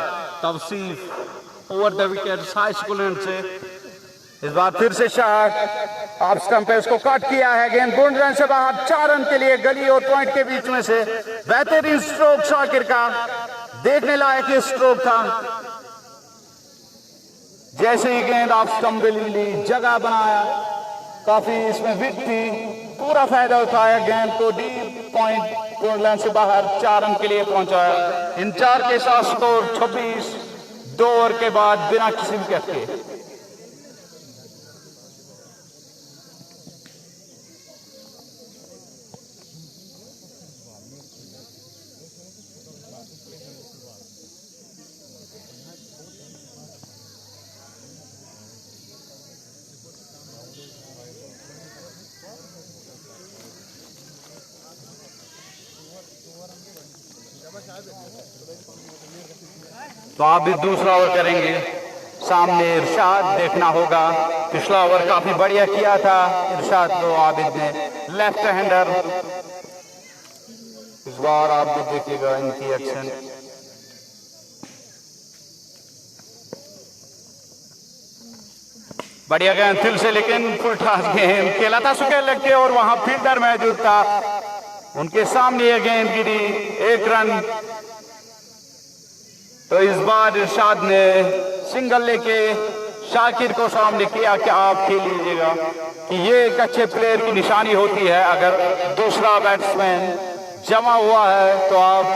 तवसीफ ओवर द विकेट हाई स्कूलेंट से। इस बार फिर से शॉट ऑफ स्टंप पे, उसको कट किया है। गेंद बूंद रन से बाहर, 4 रन के लिए गली और पॉइंट के बीच में से। बेहतरीन स्ट्रोक शाकिर का, देखने लायक ये स्ट्रोक था। जैसे ही गेंद ऑफ स्टंप पे ली, जगह बनाया, काफी इसमें विकेट थी, पूरा फायदा उठाया। गेंद को डीप पॉइंट बूंद रन से बाहर 4 रन के लिए पहुंचाया। इन 4 के साथ स्कोर 26, 2 ओवर के बाद बिना किसी विकेट के। तो आप भी दूसरा ओवर करेंगे। सामने इरशाद, देखना होगा। पिछला ओवर काफी बढ़िया किया था इरशाद को आबिद ने, लेफ्ट हैंडर। इस बार आप भी देखिएगा इनकी एक्शन। बढ़िया गेंद फिर से, लेकिन फुल टॉस गेंद खेला था सुकेल लेग के और वहां फील्डर मौजूद था। उनके सामने ये गेंद गिरी, 1 रन। तो इस बार इरशाद ने सिंगल लेके शाकिर को सामने किया कि आप खेल लीजिएगा, कि ये एक अच्छे प्लेयर की निशानी होती है। अगर दूसरा बैट्समैन जमा हुआ है तो आप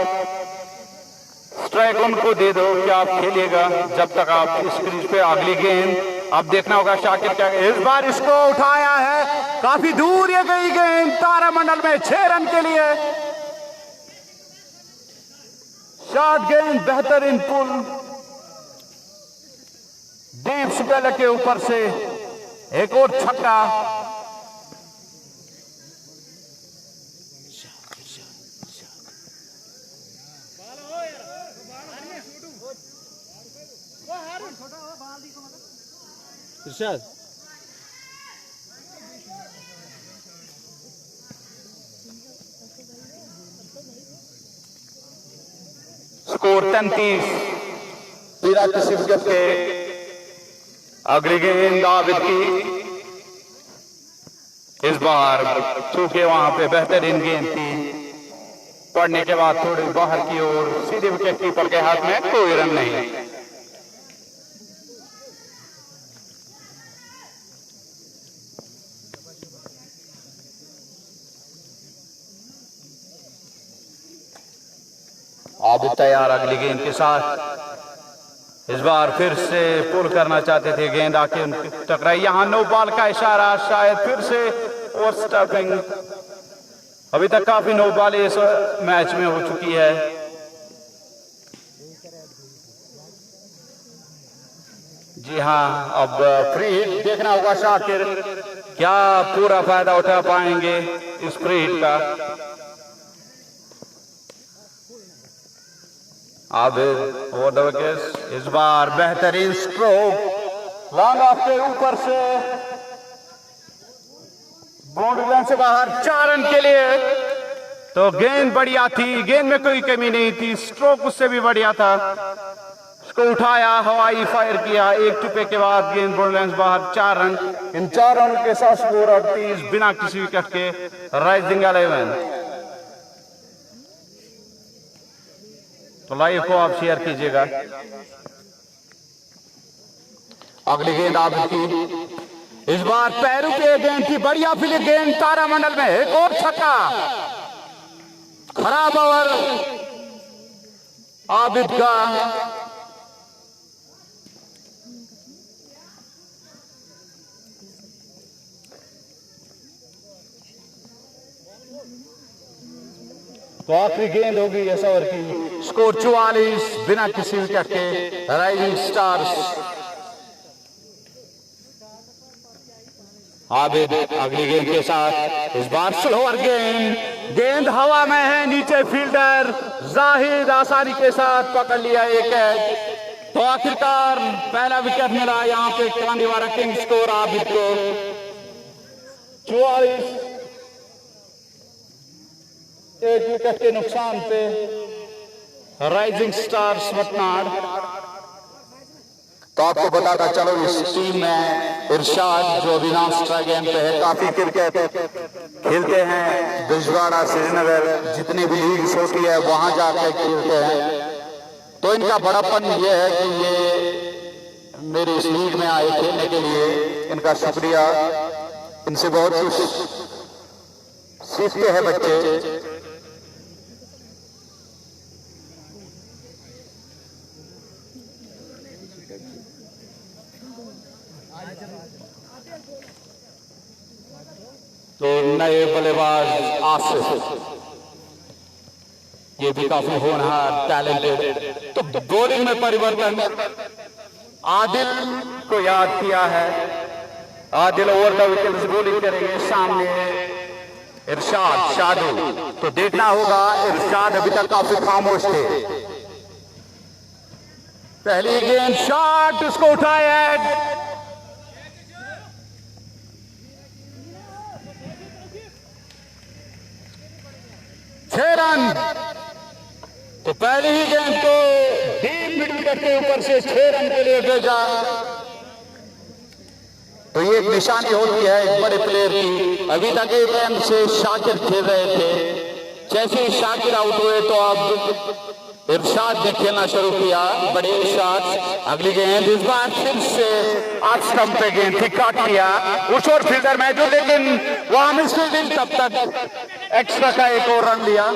स्ट्राइक उनको दे दो कि आप खेलिएगा जब तक आप इस क्रीज पे। अगली गेंद अब देखना होगा शाकिर क्या। इस बार इसको उठाया है, काफी दूर ये गई गेंद तारामंडल में, 6 रन के लिए। शॉर्ट गेंद, बेहतरीन पुल, डीप स्पेल के ऊपर से एक और छक्का। इरशाद स्कोर 33 बिना किसी विकेट के। अगली गेंद आबिद की। इस बार चूंकि वहां पे बेहतरीन गेंद थी, पड़ने के बाद थोड़ी बाहर की ओर, सीधे विकेट कीपर के हाथ में, कोई रन नहीं। आबिद तैयार अगली गेंद के साथ। इस बार फिर से पुल करना चाहते थे, गेंद आके उनकी टकराई। यहां नो बॉल का इशारा, शायद फिर से ओवर स्टंपिंग। अभी तक काफी नो बॉल इस मैच में हो चुकी है। जी हाँ, अब फ्री हिट देखना होगा शाकिर, क्या पूरा फायदा उठा पाएंगे इस फ्री हिट का। Abid over the wicket. इस बार बेहतरीन स्ट्रोक, लॉन्ग ऑफ के ऊपर से, बाउंड्री लाइन से बाहर, 4 रन के लिए। तो गेंद बढ़िया थी, गेंद में कोई कमी नहीं थी, स्ट्रोक उससे भी बढ़िया था। उसको उठाया, हवाई फायर किया, 1 टिपे के बाद गेंद बाउंड्री लाइन से बाहर, 4 रन। इन 4 रन के साथ स्कोर 38 बिना किसी विकेट के। राइजिंग 11। तो लाइव को आप शेयर कीजिएगा। अगली गेंद आबिद की। इस बार पैरों पे गेंद थी, बढ़िया फिलिप गेंद तारामंडल में, एक और छक्का। खराब ओवर आबिद का। तो आखिरी गेंद होगी इस ओवर की। स्कोर 44 बिना किसी विकेट के। राइजिंग स्टार्स
आबिद अगली गेंद के साथ, इस बार स्लोअर गेंद हवा में है, नीचे फील्डर जाहिद आसानी के साथ पकड़ लिया एक कैच। तो आखिरकार पहला विकेट मिला यहाँ पे कांडीवारा किंग्स को और आबिद को। 44 एक विकेट के नुकसान पे राइजिंग स्टार्स वतनाड। तो आपको बताता चलो इस टीम में इरशाद जो अभी नाम गेंद पे है, काफी क्रिकेट खेलते हैं, बिजवाड़ा श्रीनगर जितनी भी लीग्स होती है वहां जाकर खेलते हैं। तो इनका बड़ापन ये है कि ये मेरे इस लीग में आए खेलने के लिए, इनका शुक्रिया। इनसे बहुत कुछ सीखते हैं बच्चे। तो नए बल्लेबाज आसिफ, ये भी काफी होनहार टैलेंटेड। तो बॉलिंग में परिवर्तन, आदिल को याद किया है, Adil over the wicket bowling करेंगे, सामने इरशाद शादू। तो देखना होगा, इरशाद अभी तक काफी खामोश थे। पहली गेंद शॉट, उसको उठाया 6 रन। तो पहली ही गेंद को डीप मिड विकेट के ऊपर से 6 रन के लिए भेजा। तो ये एक निशानी होती है एक बड़े प्लेयर की। अभी तक एक गेंद से शाकिर खेल रहे थे, जैसे ही शाकिर आउट हुए तो अब इरशाद ने खेलना शुरू किया। बड़े इरशाद, अगली गेंद इस बार फिर से आज स्टंप पे गेंद थी, काट लिया उस और फील्डर में जो, लेकिन वहां मिस फील्डिंग, तब तक एक्स्ट्रा का एक और रन लिया।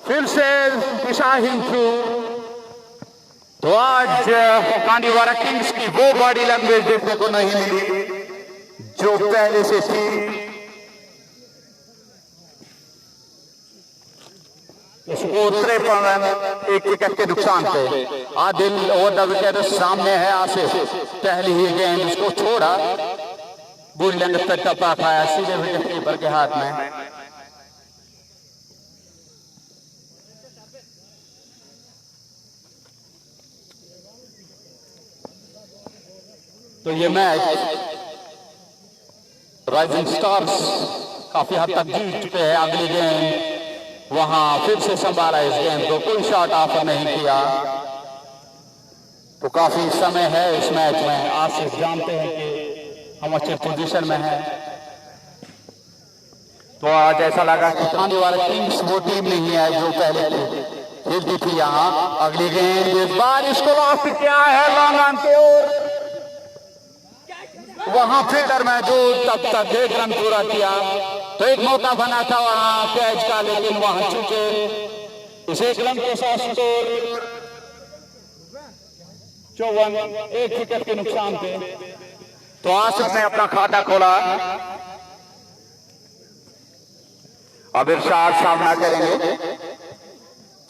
फिर से शाहीन थ्रू। तो आज कांडीवारा किंग्स की वो बॉडी लैंग्वेज देखने को नहीं मिली जो पहले से थी। स्कोर 53 रन, एक विकेट के नुकसान पे। आदिल ओवर द विकेट, सामने है आसिफ। पहली ही गेंद उसको छोड़ा, बुरी लेंथ पे टप्पा खाया सीधे विकेट कीपर के हाथ में। तो ये मैच राइजिंग स्टार्स काफी हद तक जीत चुके हैं। अगली गेंद वहां फिर से संभाला इस गेंद को, कोई शॉट ऑफर नहीं किया। तो काफी समय है इस मैच में। आसिफ जानते हैं कि हम अच्छे पोजीशन में हैं। तो आज ऐसा लगा कि कांडीवारा किंग्स वो टीम नहीं है जो पहले खेलती थी यहाँ। अगली गेंद इस बार इसको लॉस्ट किया है लॉन्ग ऑन की ओर, वहां फील्डर में जो तब तक 1 रन पूरा किया। तो एक मौका बना था वहां कैच का, लेकिन वहां चुके इस 1 रन के साथ स्कोर 54, एक विकेट के नुकसान पे। तो आसिफ ने अपना खाता खोला। अब इरशाद सामना करेंगे,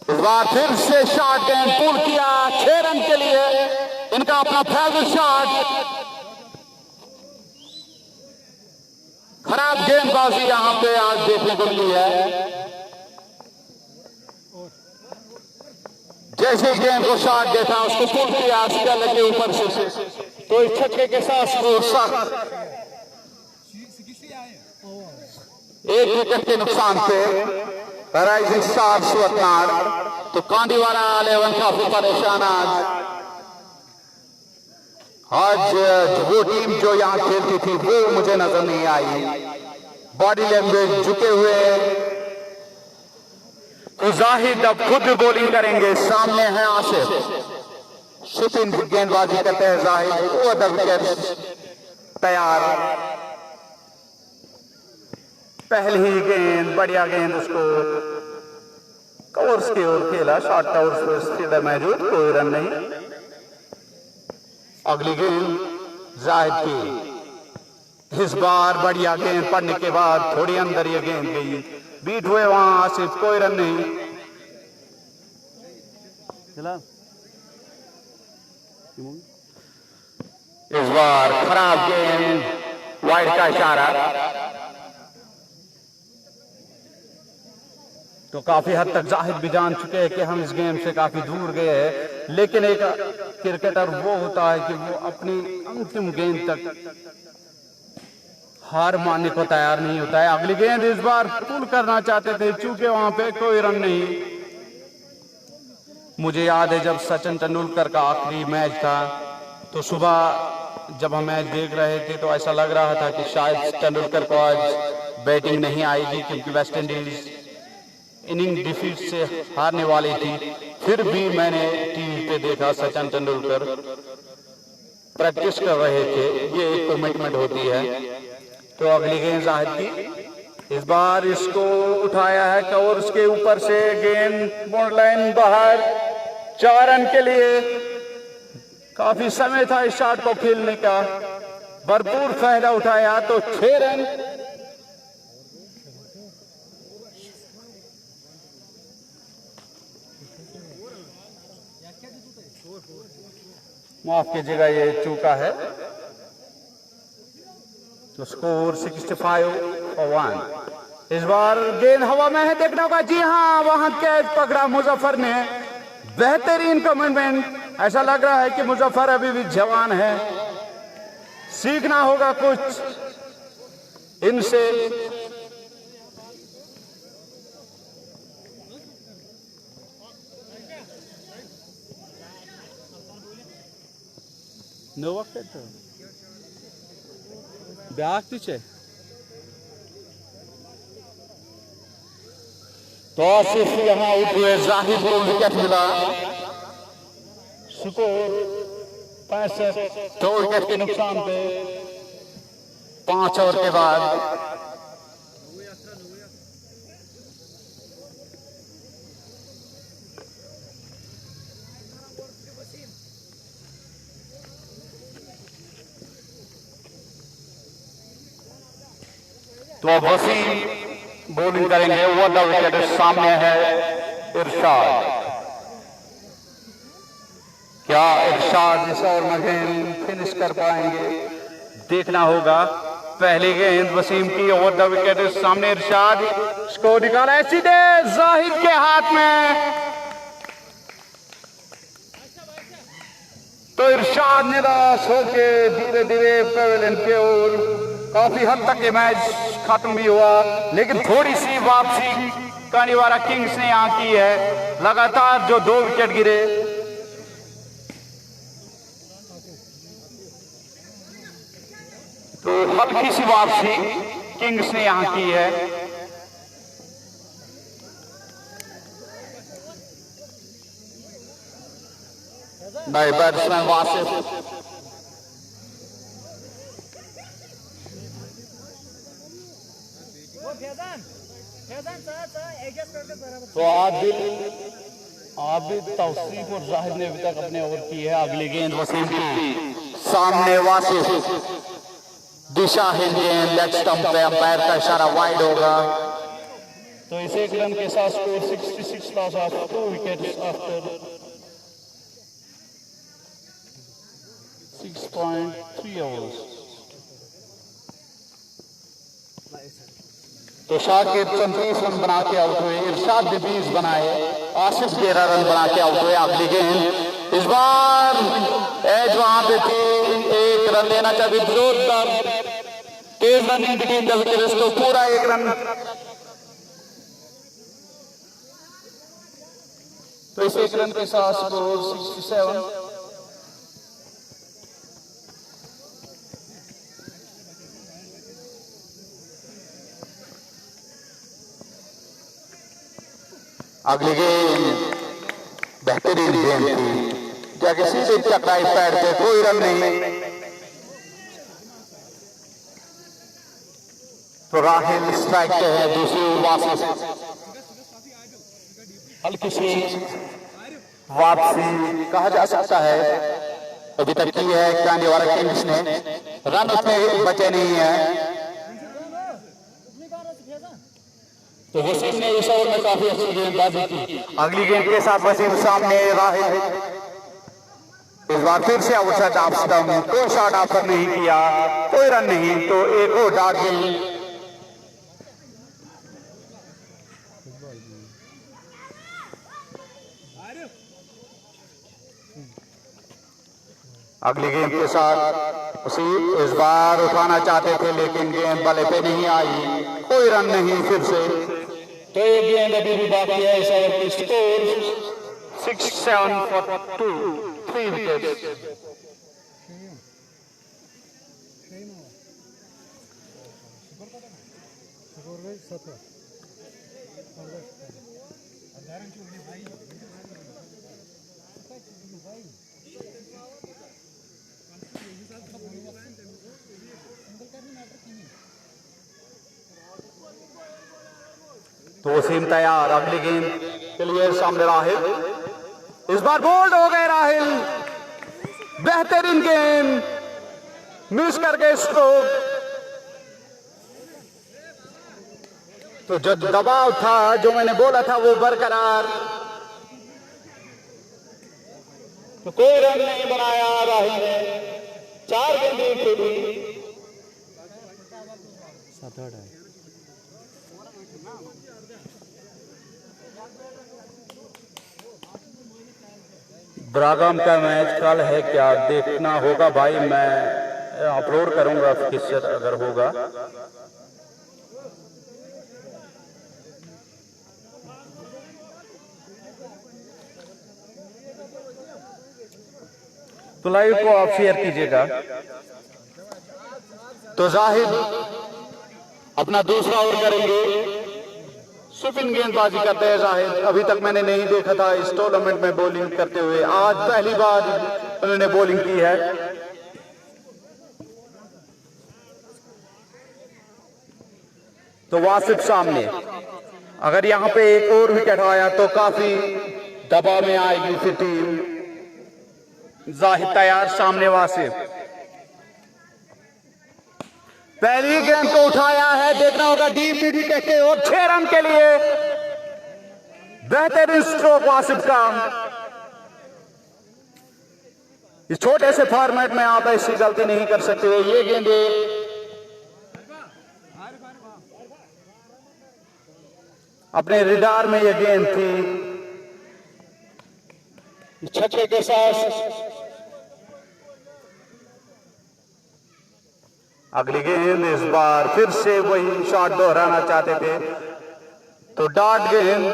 इस बार फिर से शॉट गेंद पुल किया 6 रन के लिए, इनका अपना फेवरेट शॉट। खराब गेंदबाजी यहां पे आज देखने को मिली है। जैसे गेंद को शॉट देखा उसको पुल किया स्केल के ऊपर से, तो इस छक्के के साथ स्कोर 1 विकेट के नुकसान पे राइजिंग स्टार्स वतनाड। तो कांडीवारा 11 काफी परेशान आज वो टीम जो यहाँ खेलती थी वो मुझे नजर नहीं आई। बॉडी लैंग्वेज झुके हुए। तो जाहिद अब खुद बॉलिंग करेंगे, सामने है आसिफ। शिपिंग गेंदबाजी करते हैं जाहिद, वो विकेट तैयार। पहली ही गेंद बढ़िया गेंद, उसको कवर्स की ओर खेला, शॉर्ट कवर्स पर फील्डर मौजूद, कोई रन नहीं। अगली गेंद जाहिद की, इस बार बढ़िया गेंद पड़ने के बाद थोड़ी अंदर ये गेंद गई, बीट हुए वहां आसिफ, कोई रन नहीं। इस बार खराब गेंद वाइड का इशारा।
तो काफी हद तक जाहिद भी जान चुके हैं कि हम इस गेम से काफी दूर गए हैं, लेकिन एक क्रिकेटर वो होता है कि वो अपनी अंतिम गेंद तक हार मानने को तैयार नहीं होता है। अगली गेंद इस बार पुल करना चाहते थे, चूंकि वहां पे कोई रन नहीं। मुझे याद है जब सचिन तेंदुलकर का आखिरी मैच था, तो सुबह जब हम मैच देख रहे थे तो ऐसा लग रहा था कि शायद तेंदुलकर को आज बैटिंग नहीं आएगी, क्योंकि वेस्ट इंडीज इनिंग डिफीट से हारने वाली थी। फिर भी मैंने टीवी पे देखा सचिन तेंदुलकर प्रैक्टिस कर रहे थे। ये एक कमिटमेंट होती है। तो अगली गेंद जाहिद की, इस बार इसको उठाया है कवर, उसके ऊपर से गेंद बॉर्डर लाइन बाहर, 4 रन के लिए। काफी समय था इस शॉट को खेलने का, भरपूर फायदा उठाया तो 6 रन। माफ कीजिएगा, ये चूका है। तो स्कोर 65-1। इस बार गेंद हवा में है, देखना होगा। जी हाँ, वहां कैच पकड़ा मुजफ्फर ने, बेहतरीन कमिटमेंट। ऐसा लग रहा है कि मुजफ्फर अभी भी जवान है, सीखना होगा कुछ इनसे। नो वक्त ब्याह पीछे
तो आसिफ यहाँ आउट हुए, जाहिद को विकेट मिला।
स्कोर 65।
2 विकेट के नुकसान पे 5 ओवर के बाद तो वसीम बॉलिंग करेंगे। ओवर द विकेट सामने है इरशाद। क्या इरशाद इस ओवर में गेंद फिनिश कर पाएंगे?
देखना होगा। पहली गेंद वसीम की, ओवर द विकेट सामने इरशाद, स्कोर निकाला है सीधे जाहिद के हाथ में। तो इरशाद निराश होके धीरे धीरे पेविलियन की ओर, काफी हद तक ये मैच खत्म भी हुआ, लेकिन थोड़ी सी वापसी कानीवारा किंग्स ने यहां की है। लगातार जो 2 विकेट गिरे, तो हल्की सी वापसी किंग्स ने यहां की है।
नए बैट्समैन वासिफ।
तो आबिद तौसीफ और जाहिद ने अभी तक अपने ओवर की है। अगली गेंद वसीम की,
सामने वासिफ, दिशाहीन गेंद, लेग स्टंप पे, अंपायर का इशारा वाइड होगा।
तो इस 1 रन के साथ score 66 loss of 2 wickets after 6.3 overs.
तो शाकिर 34 रन बना के आउट हुए, इरशाद भी 20 बनाए, आसिफ 13 रन बना के आउट हुए। अगली गेंद इस बार एज वहां पे थी, 1 रन लेना चाहिए। जोरदार तेज रन बिटवीन द विकेट्स, तो पूरा 1 रन।
तो इस 1 रन के साथ स्कोर 67।
अगली गेंद बेहतरीन गेंद थी, जाके सीधे चक्राई पैड पे, कोई रन नहीं। तो राहिल स्ट्राइक पे है, दूसरी वापसी,
हल्की सी
वापसी कहा जा सकता है। अभी तक की है कांडीवाला किंग्स ने, रन उसमें बचे नहीं है।
तो वसीम ने इस ओवर में काफी अच्छी गेंदबाजी की।
अगली गेंद के साथ वसीम सामने, राहिल इस बार फिर से आउटसाइड ऑफ स्टंप, कोई शॉट ऑफर नहीं किया, कोई रन नहीं, तो एक और डॉट गेंद। अगली गेंद के साथ उसी इस बार उठाना चाहते थे लेकिन गेंद बल्ले पे नहीं आई, कोई रन नहीं फिर से। तो एक गेंद अभी भी बाकी है इस ओवर की। Score 6-7 for 2, 3 wickets. तो वसीम तैयार अगली गेंद के लिए। सामने राहिल, इस बार बोल्ड हो गए राहिल, बेहतरीन गेंद, मिस कर गए स्ट्रोक। तो जो दबाव था, जो मैंने बोला था, वो बरकरार। तो कोई रन नहीं बनाया राहिल ने, 4 गेंदें खेली। ब्रागम का मैच कल है क्या, देखना होगा भाई, मैं अपलोड करूंगा फिक्सचर अगर होगा। तो लाइव को आप शेयर कीजिएगा। तो जाहिद अपना दूसरा ओवर करेंगे। स्पिन गेंदबाजी करते हैं जाहिद, अभी तक मैंने नहीं देखा था इस टूर्नामेंट में बॉलिंग करते हुए, आज पहली बार उन्होंने बॉलिंग की है। तो वासिफ सामने, अगर यहां पे एक और विकेट आया तो काफी दबाव में आएगी फिर टीम। जाहिद तैयार, सामने वासिफ, पहली गेंद को उठाया है, देखना होगा डीप विकेट के और 6 रन के लिए। बेहतरीन स्ट्रोक वासिफ का। इस छोटे से फॉर्मेट में आप ऐसी गलती नहीं कर सकते। ये गेंदे अपने रिडार में ये गेंद थी, छक्के के साथ। अगली गेंद इस बार फिर से वही शॉट दोहराना चाहते थे, तो डॉट गेंद।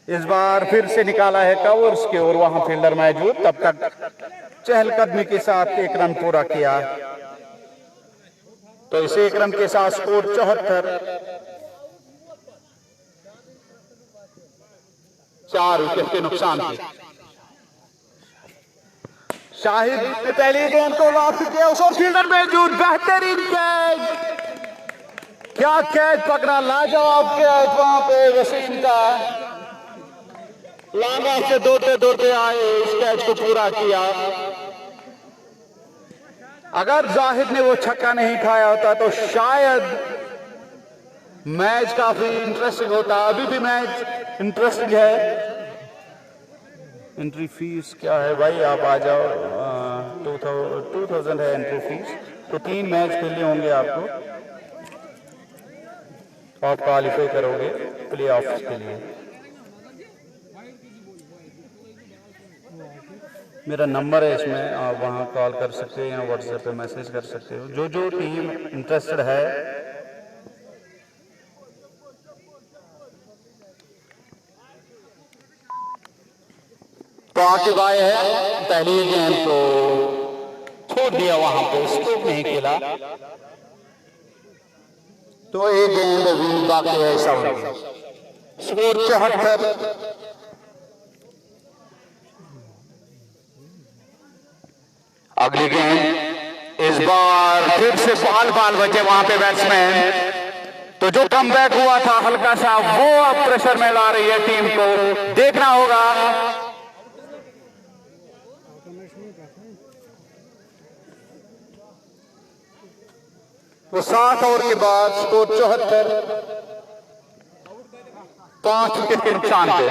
इस बार फिर से निकाला है कवर्स के और वहां फील्डर मौजूद, तब तक चहलकदमी के साथ 1 रन पूरा किया। तो इस 1 रन के साथ स्कोर 74, 4 विकेट के नुकसान थे। शाहिद ने पहली गेंद को वापस किया, उस फील्डर मौजूद, बेहतरीन कैच, क्या कैच पकड़ा, लाजवाब कैच वहां पे वसीम का। लांगा से दौड़ते दौड़ते आए, इस कैच को पूरा किया। अगर जाहिद ने वो छक्का नहीं खाया होता तो शायद मैच काफी इंटरेस्टिंग होता। अभी भी मैच इंटरेस्टिंग है। एंट्री फीस क्या है भाई, आप आ जाओ। 2000 है एंट्री फीस। तो 3 मैच खेलने होंगे आपको, तो आप क्वालिफाई करोगे प्ले ऑफ के लिए। मेरा नंबर है इसमें, आप वहां कॉल कर सकते हो या व्हाट्सएप पे मैसेज कर सकते हो। जो जो टीम इंटरेस्टेड है, तो आकिब आए हैं। पहली गेंद को छोड़ दिया, वहां पे स्ट्रोक नहीं खेला, तो एक गेंद अभी बाकी है। स्कोर 74। अगली गेंद इस बार फिर से बाल बचे वहां पे बैट्समैन, तो जो कमबैक हुआ था हल्का सा, वो अब प्रेशर में ला रही है टीम को, देखना होगा। वो 7 ओवर के बाद स्कोर 74, 5 विकेट के नुकसान पे।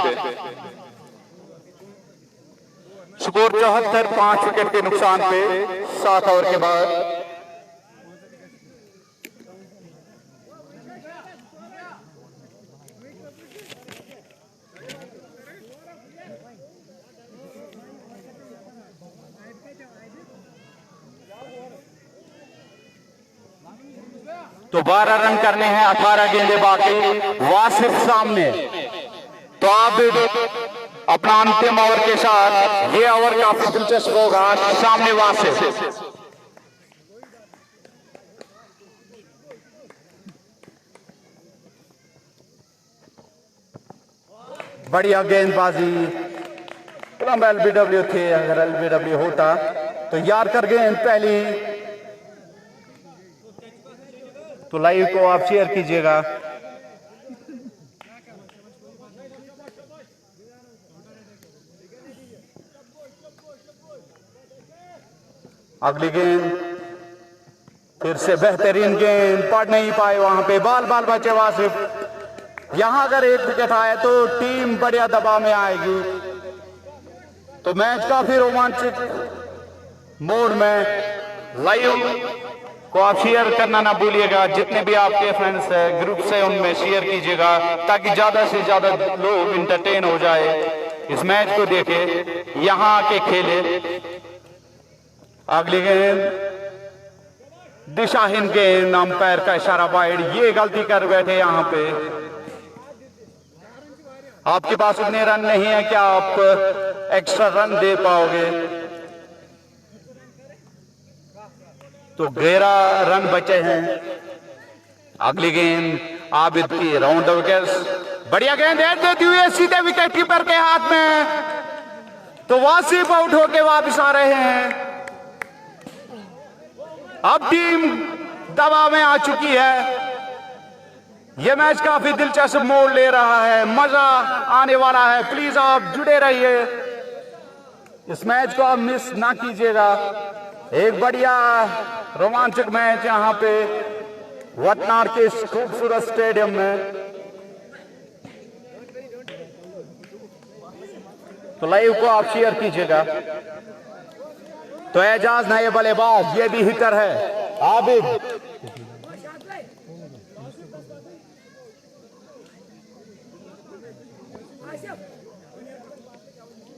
स्कोर 74, 5 विकेट के नुकसान पे 7 ओवर के बाद। तो 12 रन करने हैं, 18 गेंदे बाकी, वासिफ सामने। तो आप अपना अंतिम ओवर के साथ, ये ओवर काफी दिलचस्प होगा। सामने वासिफ,
बढ़िया गेंदबाजी, एलबीडब्ल्यू थे, अगर एलबीडब्ल्यू होता तो यार कर गेंद पहली। तो लाइव को आप शेयर कीजिएगा। अगली गेंद फिर से बेहतरीन गेंद, पढ़ नहीं पाए वहां पे, बाल बचे वासिफ। यहां अगर एक विकेट आए तो टीम बढ़िया दबाव में आएगी। तो मैच काफी रोमांचक मोड में।
लाइव को आप शेयर करना ना भूलिएगा। जितने भी आपके फ्रेंड्स हैं, ग्रुप्स हैं, उनमें शेयर कीजिएगा ताकि ज्यादा से ज्यादा लोग इंटरटेन हो जाए, इस मैच को देखे, यहां आके खेले।
अगली गेंद दिशाहीन गेंद, अंपायर का इशारा वाइड। ये गलती कर बैठे यहां पे। आपके पास उतने रन नहीं है कि आप एक्स्ट्रा रन दे पाओगे। तो 11 रन बचे हैं। अगली गेंद आबिद की, राउंड द विकेट। बढ़िया गेंद हेड देती हुई सीधे विकेट कीपर के हाथ में। तो वासिफ आउट होके वापस आ रहे हैं। अब टीम दबाव में आ चुकी है। यह मैच काफी दिलचस्प मोड़ ले रहा है, मजा आने वाला है। प्लीज आप जुड़े रहिए, इस मैच को आप मिस ना कीजिएगा। एक बढ़िया रोमांचक मैच यहां पे वतनार के इस खूबसूरत स्टेडियम में। तो लाइव को आप शेयर कीजिएगा। तो एजाज नए बल्लेबाज, ये भी हिटर है आबिद।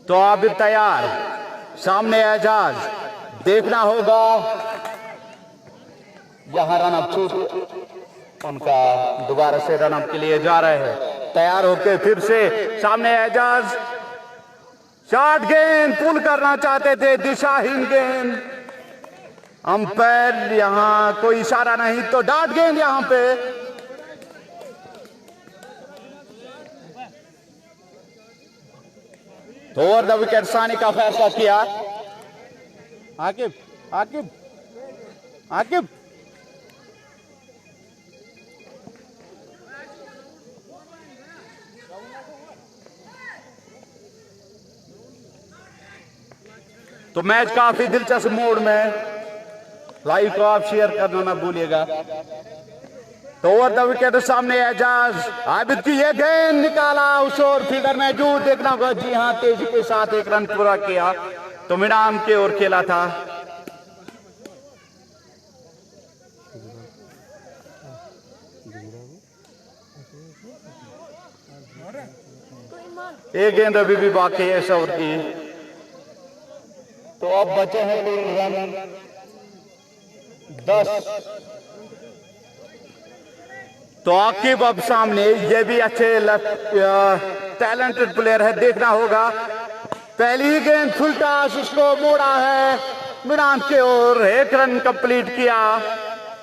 तो आबिद तैयार, सामने एजाज। देखना होगा यहां रनअप छूट, उनका दोबारा से रनअप के लिए जा रहे हैं। तैयार होके फिर से सामने एजाज। शॉर्ट गेंद पुल करना चाहते थे, दिशाहीन गेंद। अंपायर यहां कोई इशारा नहीं, तो डॉट गेंद यहां पे। तो ओवर द विकेट सानी का फैसला किया। आकिब आकिब आकिब तो मैच काफी दिलचस्प मोड में। लाइव को आप शेयर करना ना भूलिएगा। तो ओवर द विकेट सामने एजाज। आबिद की ये गेंद निकाला उस ओर, फील्डर में जूट। देखना होगा, जी हां, तेजी के साथ एक रन पूरा किया। तो मिडाम के ओर खेला था। एक गेंद अभी भी बाकी है इस ओवर की। तो अब बचे हैं कुल रन 10। तो आकिब अब सामने, ये भी अच्छे टैलेंटेड प्लेयर है। देखना होगा, पहली ही गेंद फुल टॉस, उसको मोड़ा है मैदान के ओर। 1 रन कंप्लीट किया।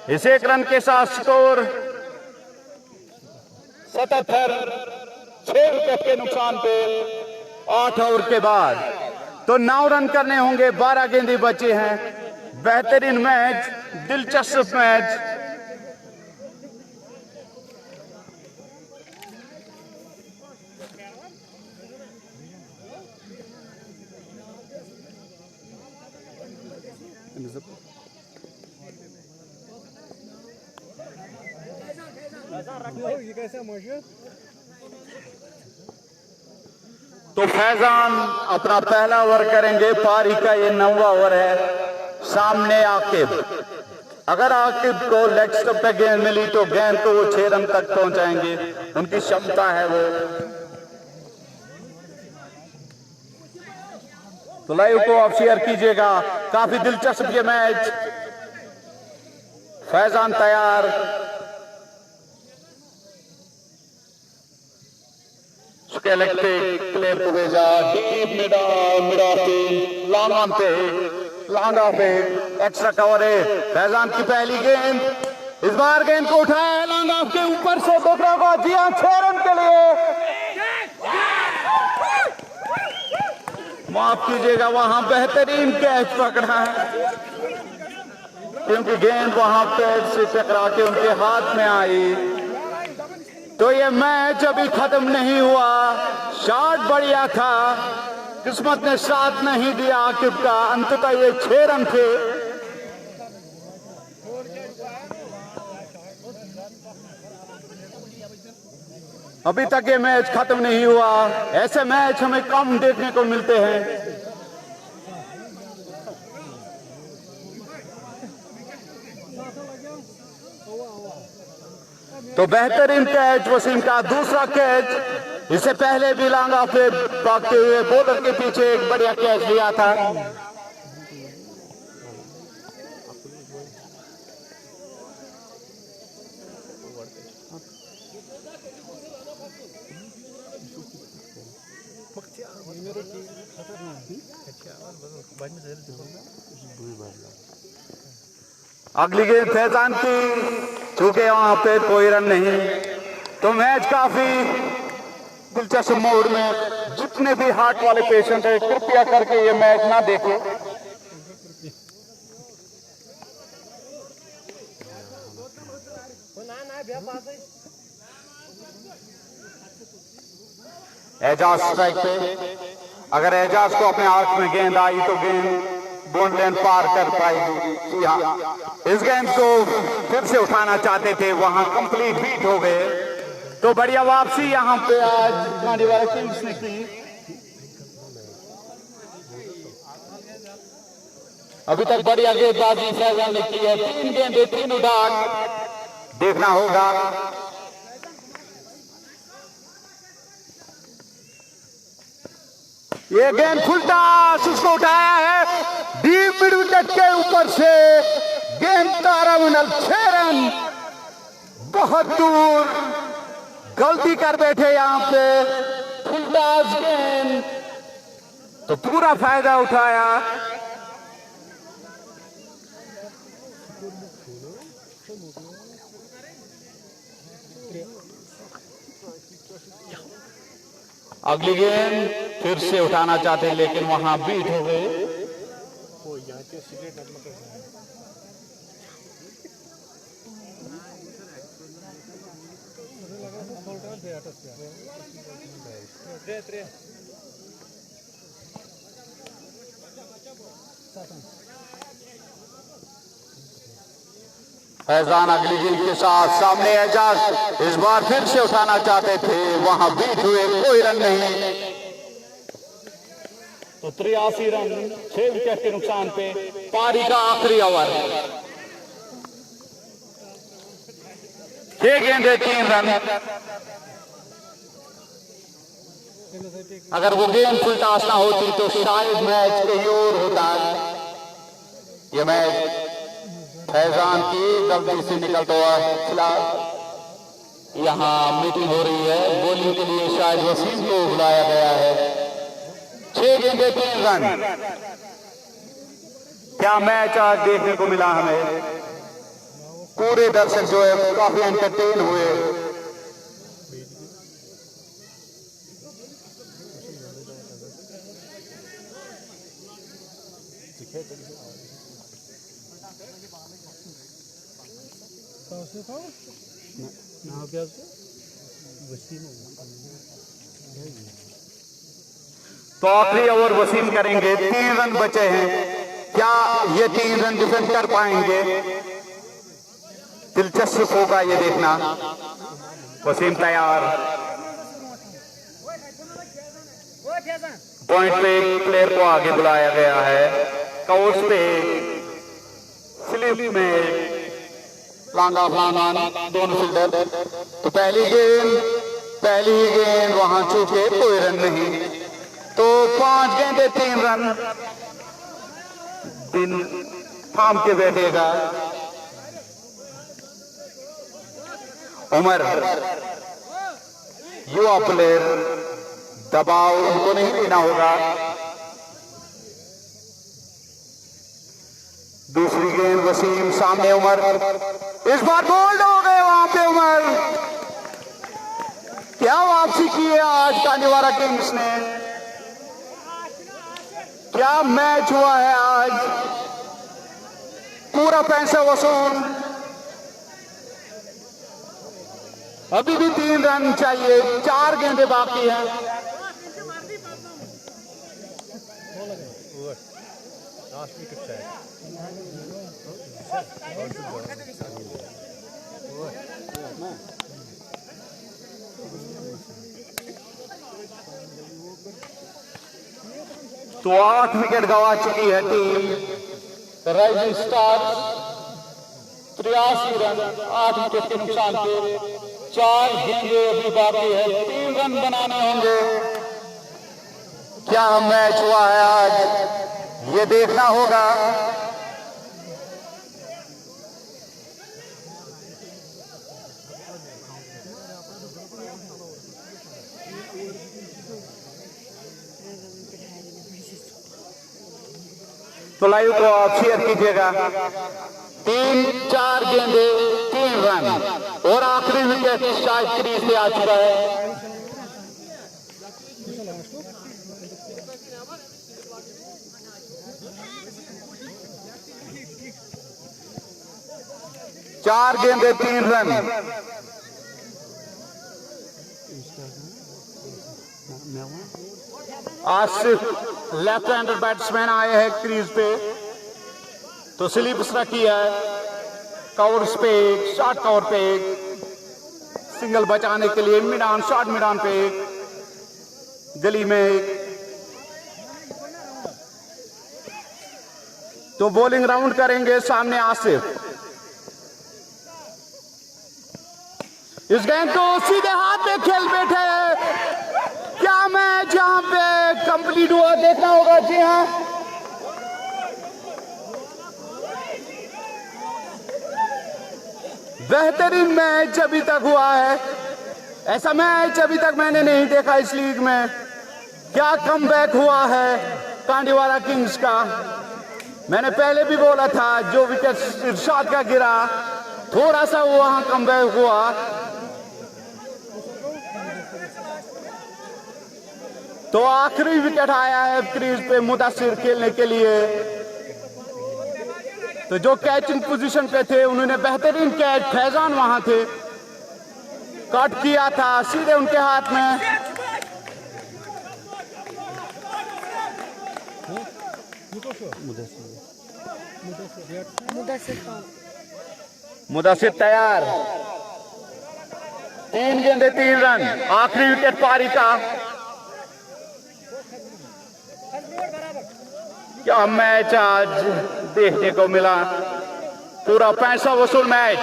इस 1 रन के साथ स्कोर 77, 6 विकेट के नुकसान पे 8 ओवर के बाद। तो 9 रन करने होंगे, 12 गेंदें बचे हैं। बेहतरीन मैच, दिलचस्प मैच।
तो फैजान अपना पहला ओवर करेंगे। पारी का ये 9वां ओवर है। सामने आकिब, अगर आकिब को लेग स्टंप पे गेंद मिली तो गेंद को वो 6 रन तक पहुंचाएंगे, उनकी क्षमता है वो। तो लाइव को आप शेयर कीजिएगा। काफी दिलचस्प ये मैच। फैजान तैयार, क्लियर को भेजा डीप मिडा पे लांगा पे एक्स्ट्रा कवर है। फैजान की पहली गेंद, इस बार गेंद को उठाया है लांगा के ऊपर से, दूसरा को जी हां 6 रन के लिए। माफ कीजिएगा, वहां बेहतरीन कैच पकड़ा है क्योंकि गेंद वहां पैर से टकरा के उनके हाथ में आई। तो ये मैच अभी खत्म नहीं हुआ। शॉट बढ़िया था, किस्मत ने साथ नहीं दिया आकिब का। अंततः ये 6 रन थे। अभी तक ये मैच खत्म नहीं हुआ। ऐसे मैच हमें कम देखने को मिलते हैं। तो बेहतरीन कैच वसीम का, दूसरा कैच। इससे पहले भी लांगा पे भागते हुए बॉलर के पीछे एक बढ़िया कैच लिया था। अगली गेंद फैजान की, चूंकि वहां पे कोई रन नहीं, तो मैच काफी दिलचस्प मोड में। जितने भी हार्ट वाले पेशेंट हैं कृपया करके ये मैच ना देखें। एजाज स्ट्राइक पे, अगर एजाज को अपने आंख में गेंद आई तो गेंद बॉन्ड लाइन पार कर पाएगी। इस गेंद को फिर से उठाना चाहते थे, वहां कंप्लीट बीट हो गए। तो बढ़िया वापसी यहां पे आज कांडीवाला किंग्स ने की। अभी तक बढ़िया गेंदबाजी फैजान ने की है। 3 गेंदें 3 उड़ान देखना होगा। ये गेंद फुल टॉस, उसको उठाया है डीप मिड विकेट के ऊपर से। गेंद तारामिनल 6 रन, बहुत दूर गलती कर बैठे यहां पे। फुल टॉस गेंद, तो पूरा फायदा उठाया। अगली गेंद फिर से उठाना चाहते लेकिन वहां बीट हो गए। फैजान अगली गेंद के साथ सामने एजाज, इस बार फिर से उठाना चाहते थे, वहां बीट हुए, कोई रन नहीं। तो 83 रन 6 विकेट के नुकसान पे पारी का आखिरी ओवर। 6 गेंदें 3 रन। अगर वो गेंद फुल टॉस ना होती तो शायद मैच कहीं और होता। ये मैच फैजान की गलती से निकलता हुआ खिलाफ। यहाँ मीटिंग हो रही है, बॉलिंग के लिए शायद वसीम को बुलाया गया है। 6 गेंदें 3 रन। क्या मैच आज देखने को मिला हमें। पूरे दर्शक जो है काफी एंटरटेन हुए। तो आखिरी ओवर वसीम करेंगे। 3 रन बचे हैं, क्या ये 3 रन डिफेंड कर पाएंगे। दिलचस्प होगा ये देखना। वसीम तैयार, पॉइंट पे एक प्लेयर को आगे बुलाया गया है। कोर्स पे स्लिप में लांगा फलामान दोनों फील्डर। तो पहली गेंद वहां चूके, कोई रन नहीं। तो 5 गेंदे 3 रन। दिन थाम के बैठेगा उमर, युवा प्लेयर, दबाव उनको नहीं लेना होगा। दूसरी गेंद वसीम, सामने उमर, इस बार बोल्ड हो गए वहां पे उमर। क्या वापसी की है आज कांडीवारा किंग्स ने, क्या मैच हुआ है आज, पूरा पैसा वसूल। अभी भी 3 रन चाहिए, 4 गेंदें बाकी हैं। तो 8 विकेट गंवा चुकी है team rising stars. 83 run 8 wicket के नुकसान पे, 4 गेंदें अभी बाकी है, 3 रन बनाने होंगे। क्या मैच हुआ है आज, ये देखना होगा। तो लाइव को आप शेयर कीजिएगा। 3-4 गेंदे 3 रन और आखिरी विकेट शायद क्रीज पे आ चुका है। चार गेंदे 3 रन। आज सिर्फ लेफ्ट हैंडर बैट्समैन आए हैं क्रीज पे, तो स्लिप रखी है। कवर्स पे एक, शॉर्ट कवर पे एक, सिंगल बचाने के लिए मिडान, शॉर्ट मिडान पे एक, गली में एक। तो बॉलिंग राउंड करेंगे सामने आसिफ। इस गेंद को सीधे हाथ में खेल बैठे। क्या मैच यहां पे कंप्लीट हुआ, देखना होगा। जी हाँ, बेहतरीन मैच अभी तक हुआ है। ऐसा मैच अभी तक मैंने नहीं देखा इस लीग में। क्या कमबैक हुआ है कांडीवाला किंग्स का। मैंने पहले भी बोला था, जो विकेट इरशाद का गिरा, थोड़ा सा वहां कमबैक हुआ। तो आखिरी विकेट आया है क्रीज पे मुदस्सिर खेलने के लिए। तो जो कैचिंग पोजीशन पे थे उन्होंने बेहतरीन कैच, फैजान वहां थे, कट किया था सीधे उनके हाथ में। मुदस्सिर तैयार। 3 गेंदे 3 रन, आखिरी विकेट पारी का। क्या मैच आज देखने को मिला, पूरा पैसा वसूल match.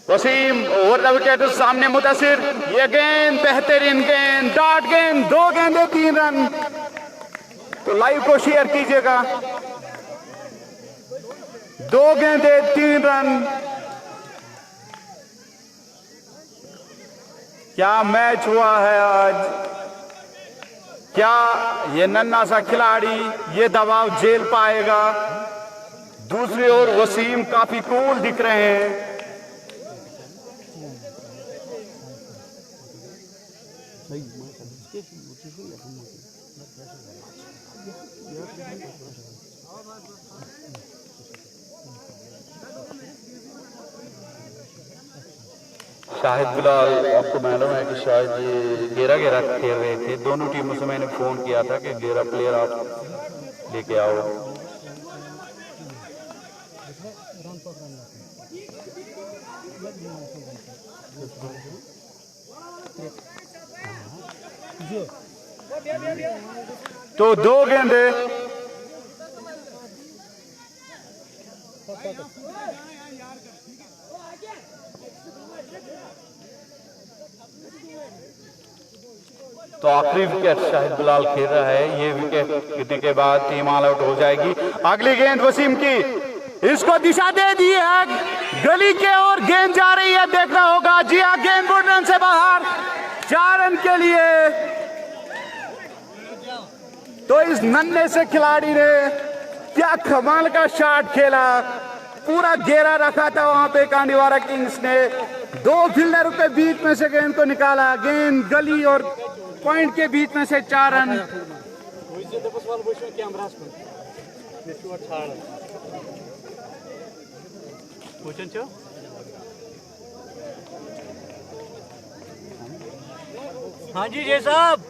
Wasim over the wicket, सामने मुदस्सिर। ये गेंद बेहतरीन गेंद, डॉट गेंद, 2 गेंदे 3 रन। तो लाइव को शेयर कीजिएगा। 2 गेंदे 3 रन। क्या मैच हुआ है आज। क्या ये नन्हा सा खिलाड़ी ये दबाव झेल पाएगा। दूसरी ओर वसीम काफी कूल दिख रहे हैं। शाहिद बिलाल, आपको मालूम है कि शायद ये गेरा गेरा खेल रहे थे। दोनों टीमों से मैंने फोन किया था कि गेरा प्लेयर आप लेके आओ।
तो 2 गेंदे। तो आखिरी विकेट शाहिद बिलाल खेल रहा है। ये विकेट गिरने के बाद टीम ऑल आउट हो जाएगी। अगली गेंद वसीम की, इसको दिशा दे दी है गली के और गेंद जा रही है, देखना होगा। जी हाँ, गेंद बुढ़ रन से बाहर, 4 रन के लिए। तो इस नन्हे से खिलाड़ी ने क्या कमाल का शॉट खेला, पूरा घेरा रखा था वहां पे कांडीवारा किंग्स ने। 2 फील्डरों के बीच में से गेंद को निकाला, गेंद गली और पॉइंट के बीच में से 4 रन।
हाँ जी जय साहब।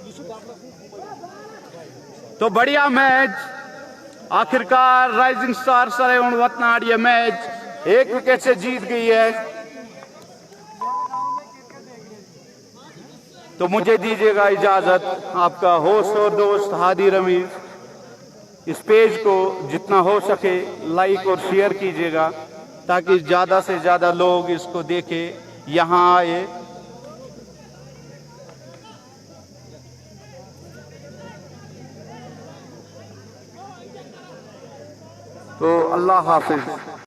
तो बढ़िया मैच, आखिरकार राइजिंग स्टार सरेवन वतनाड ये मैच 1 विकेट से जीत गई है। तो मुझे दीजिएगा इजाजत, आपका होस्ट और दोस्त हादी रमीज। इस पेज को जितना हो सके लाइक और शेयर कीजिएगा ताकि ज्यादा से ज्यादा लोग इसको देखें, यहाँ आए। तो अल्लाह हाफिज।